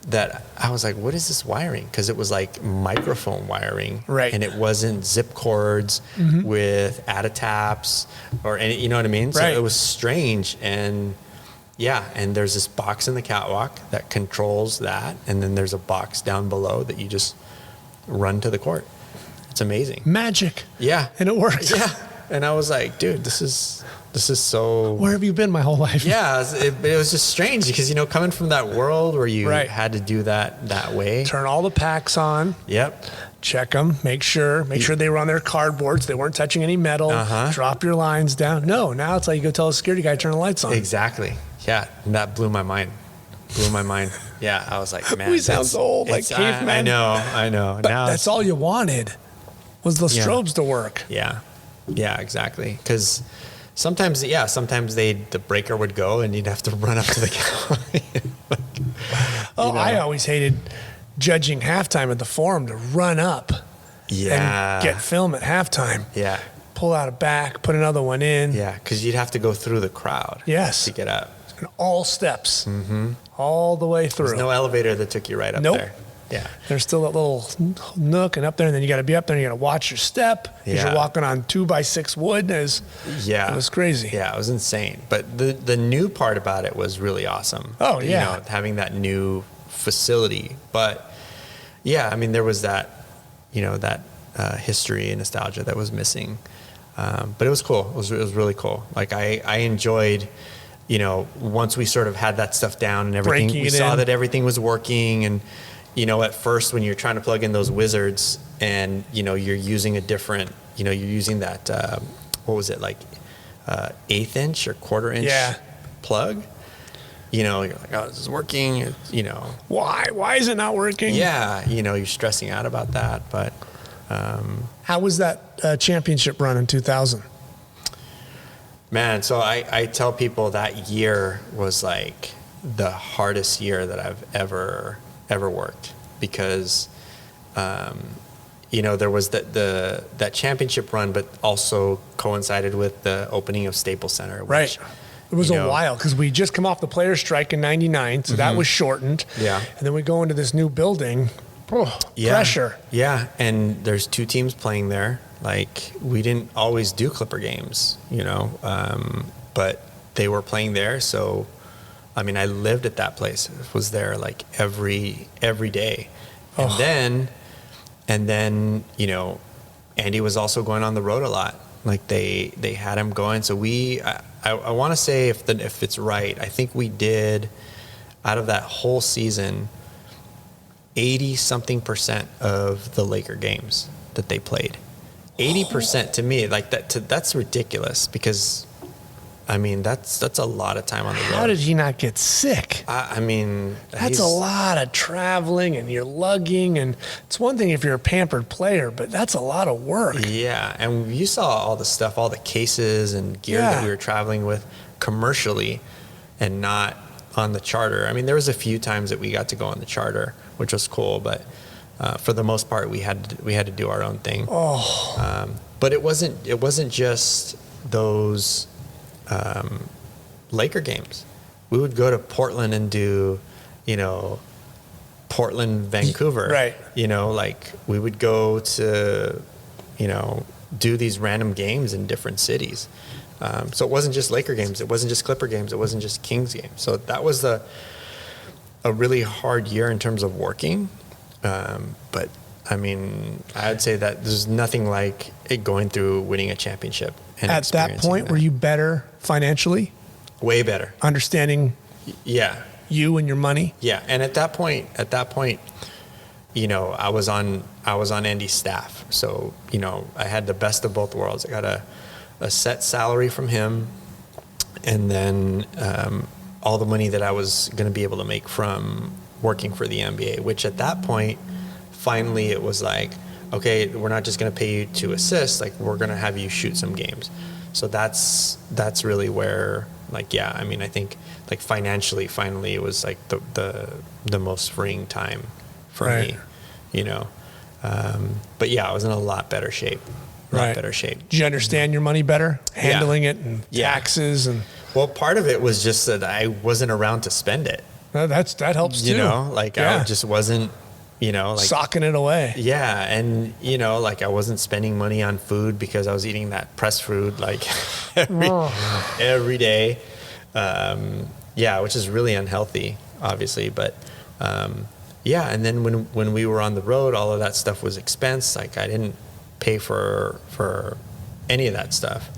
that I was like, what is this wiring? Because it was like microphone wiring, right? And it wasn't zip cords with add-a-taps or any, you know what I mean? Right. So it was strange, and yeah, and there's this box in the catwalk that controls that, and then there's a box down below that you just run to the court. It's amazing. Magic. Yeah. And it works. Yeah. And I was like, dude, this is so... Where have you been my whole life? Yeah, it was just strange because, coming from that world where you had to do that way. Turn all the packs on. Yep. Check them. Make sure they were on their cardboards. They weren't touching any metal. Drop your lines down. No, now it's like you go tell a security guy to turn the lights on. Exactly. Yeah, and that blew my mind. Yeah, I was like, man. We sound so old, like cavemen. I know. But now that's all you wanted was the strobes to work. Yeah. Yeah, exactly. Because sometimes the breaker would go and you'd have to run up to the counter. I always hated judging halftime at the Forum to run up and get film at halftime. Yeah. Pull out a back, put another one in. Yeah, because you'd have to go through the crowd. Yes. To get up. And all steps. Mm-hmm. All the way through. There's no elevator that took you right up there. Yeah. There's still that little nook and up there, and then you got to be up there and you got to watch your step because you're walking on 2x6 wood. It was crazy. Yeah, it was insane. But the new part about it was really awesome. Oh, yeah. Having that new facility. But yeah, I mean, there was that, that history and nostalgia that was missing. But it was cool. It was really cool. Like I enjoyed, once we sort of had that stuff down and everything, we saw that everything was working. And, at first when you're trying to plug in those wizards and, you're using a different, you're using that, what was it, like 1/8 inch or 1/4 inch plug? You're like, oh, this is working, Why is it not working? Yeah, you're stressing out about that. But how was that championship run in 2000? Man, so I tell people that year was like the hardest year that I've ever worked because, there was that championship run, but also coincided with the opening of Staples Center. Which, It was a while because we just come off the players' strike in '99, so that was shortened. Yeah. And then we go into this new building. Pressure. Yeah, and there's 2 teams playing there. Like, we didn't always do Clipper games, but they were playing there. So, I mean, I lived at that place. I was there like every day. And then, Andy was also going on the road a lot. Like they had him going. So I want to say if it's right, I think we did out of that whole season, 80-something% of the Laker games that they played. 80% to me, like that's ridiculous because, I mean, that's a lot of time on the road. How did he not get sick? I mean, that's a lot of traveling and you're lugging, and it's one thing if you're a pampered player, but that's a lot of work. Yeah, and you saw all the stuff, all the cases and gear that we were traveling with commercially and not on the charter. I mean, there was a few times that we got to go on the charter, which was cool, but for the most part, we had to do our own thing. But it wasn't just those Laker games. We would go to Portland and do, Portland, Vancouver. Right. Like we would go to, do these random games in different cities. So it wasn't just Laker games. It wasn't just Clipper games. It wasn't just Kings games. So that was a really hard year in terms of working. But I mean, I would say that there's nothing like it going through winning a championship. And At that point, were you better financially? Way better. Understanding Yeah. you and your money? Yeah. And at that point, you know, I was on Andy's staff. So, you know, I had the best of both worlds. I got a set salary from him, and then all the money that I was going to be able to make from working for the NBA, which at that point, finally it was like, okay, we're not just going to pay you to assist, like we're going to have you shoot some games. So that's really where, like, yeah, I mean, I think like financially, finally it was like the most freeing time for me, you know. But yeah, I was in a lot better shape. Better shape. Did you understand your money better, handling it and taxes and? Well, part of it was just that I wasn't around to spend it. That helps too. You know, like I just wasn't, you know, like socking it away. Yeah, and you know, like I wasn't spending money on food because I was eating that pressed food like every day. Yeah, which is really unhealthy, obviously, but. Yeah, and then when we were on the road, all of that stuff was expense. Like I didn't pay for any of that stuff.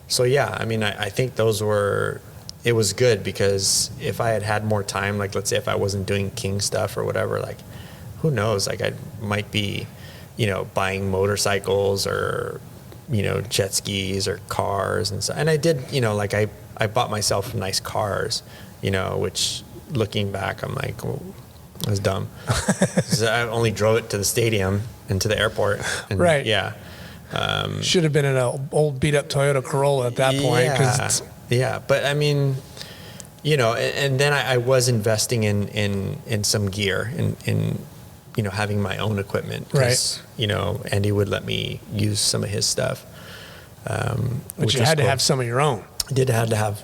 So yeah, I mean, I think it was good because if I had more time, like let's say if I wasn't doing King stuff or whatever, like who knows, like I might be, you know, buying motorcycles or, you know, jet skis or cars and stuff. And I did, you know, like I bought myself nice cars, you know, which looking back, I'm like, well, that was dumb. I only drove it to the stadium and to the airport. And, right. Yeah. Should have been in an old beat up Toyota Corolla at that point. Yeah. But I mean, you know, and then I was investing in some gear in, you know, having my own equipment. Right. You know, Andy would let me use some of his stuff. But you had to have some of your own. I did have to have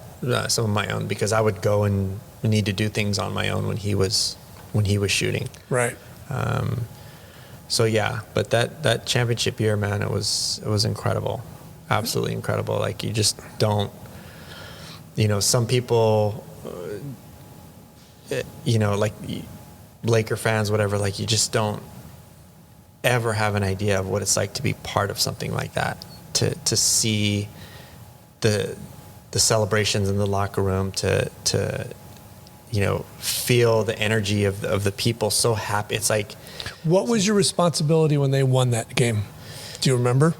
some of my own because I would go and need to do things on my own when he was shooting. Right. So yeah, but that championship year, man, it was incredible, absolutely incredible. Like you just don't, you know, some people, you know, like Laker fans, whatever, like you just don't ever have an idea of what it's like to be part of something like that, to see the celebrations in the locker room, to you know, feel the energy of the people so happy. It's like, what was your responsibility when they won that game? Do you remember?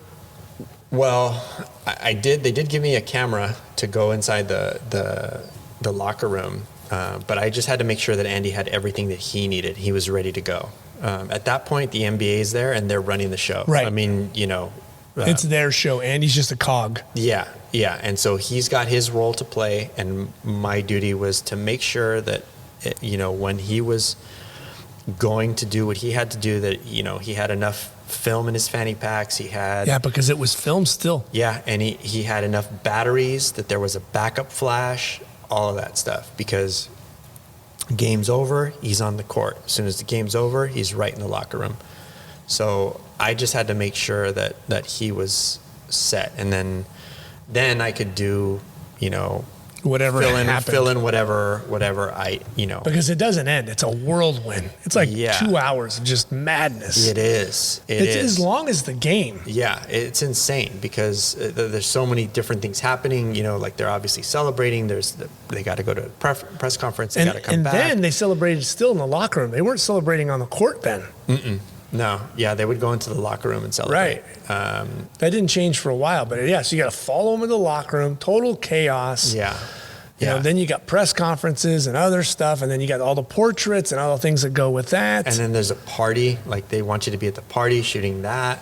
Well, I did. They did give me a camera to go inside the locker room, but I just had to make sure that Andy had everything that he needed. He was ready to go. At that point, the NBA is there and they're running the show. Right. I mean, you know, it's their show. Andy's just a cog. Yeah. And so he's got his role to play, and my duty was to make sure that, you know, when he was going to do what he had to do, that, you know, he had enough film in his fanny packs. He had... Yeah, because it was film still. Yeah, and he had enough batteries, that there was a backup flash, all of that stuff, because game's over, he's on the court. As soon as the game's over, he's right in the locker room. So I just had to make sure that he was set, and then I could do, you know, whatever fill in whatever I, you know. Because it doesn't end. It's a whirlwind. It's like 2 hours of just madness. It is. It's as long as the game. Yeah, it's insane because there's so many different things happening. You know, like they're obviously celebrating. They got to go to a press conference. They got to come back. And then they celebrated still in the locker room. They weren't celebrating on the court then. No, yeah, they would go into the locker room and celebrate. Right. That didn't change for a while, but yeah, so you got to follow them in the locker room, total chaos. Yeah. You know, then you got press conferences and other stuff, and then you got all the portraits and all the things that go with that. And then there's a party, like they want you to be at the party shooting that.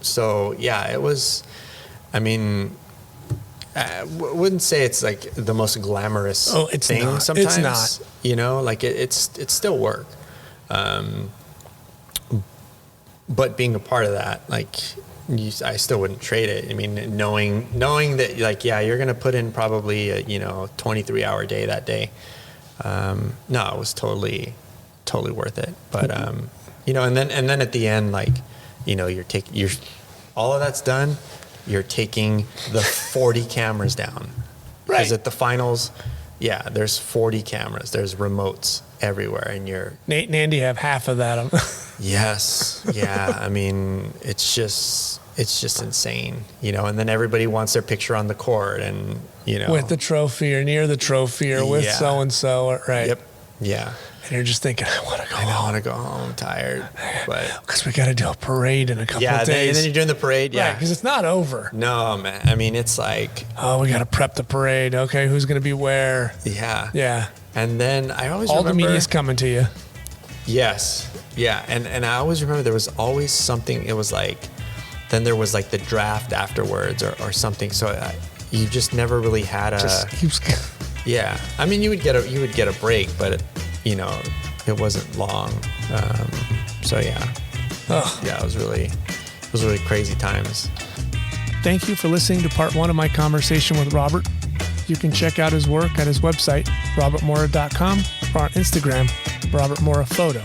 So yeah, it was, I mean, I wouldn't say it's like the most glamorous thing sometimes. It's not. You know, like it's still work. But being a part of that, like, I still wouldn't trade it. I mean, knowing that, like, yeah, you're going to put in probably a, 23-hour day that day. No, it was totally worth it. But, and then at the end, like, you're all of that's done. You're taking the 40 cameras down. Right. Because at the finals, Yeah, there's 40 cameras. There's remotes everywhere, and Nate and Andy have half of that. Yes, yeah. I mean, it's just insane, you know. And then everybody wants their picture on the court, and you know, with the trophy or near the trophy or with so and so, right? Yep. Yeah. And you're just thinking, I want to go home. I want to go home, tired, but because we got to do a parade in a couple of days. And then you're doing the parade, yeah, because it's not over. No, man. I mean, it's like, oh, we got to prep the parade. Okay, who's going to be where? Yeah, yeah. And then I always all remember, the media's coming to you. Yes, yeah, and I always remember there was always something. It was like, then there was like the draft afterwards or something. So you just never really had a. Just keeps. Yeah, I mean, you would get a break, but you know, it wasn't long. So yeah, yeah, it was really crazy times. Thank you for listening to part 1 of my conversation with Robert. You can check out his work at his website, robertmora.com, or on Instagram, Robert Mora Photo.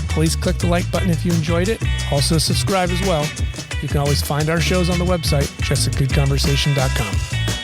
Please click the like button if you enjoyed it. Also subscribe as well. You can always find our shows on the website, justagoodconversation.com.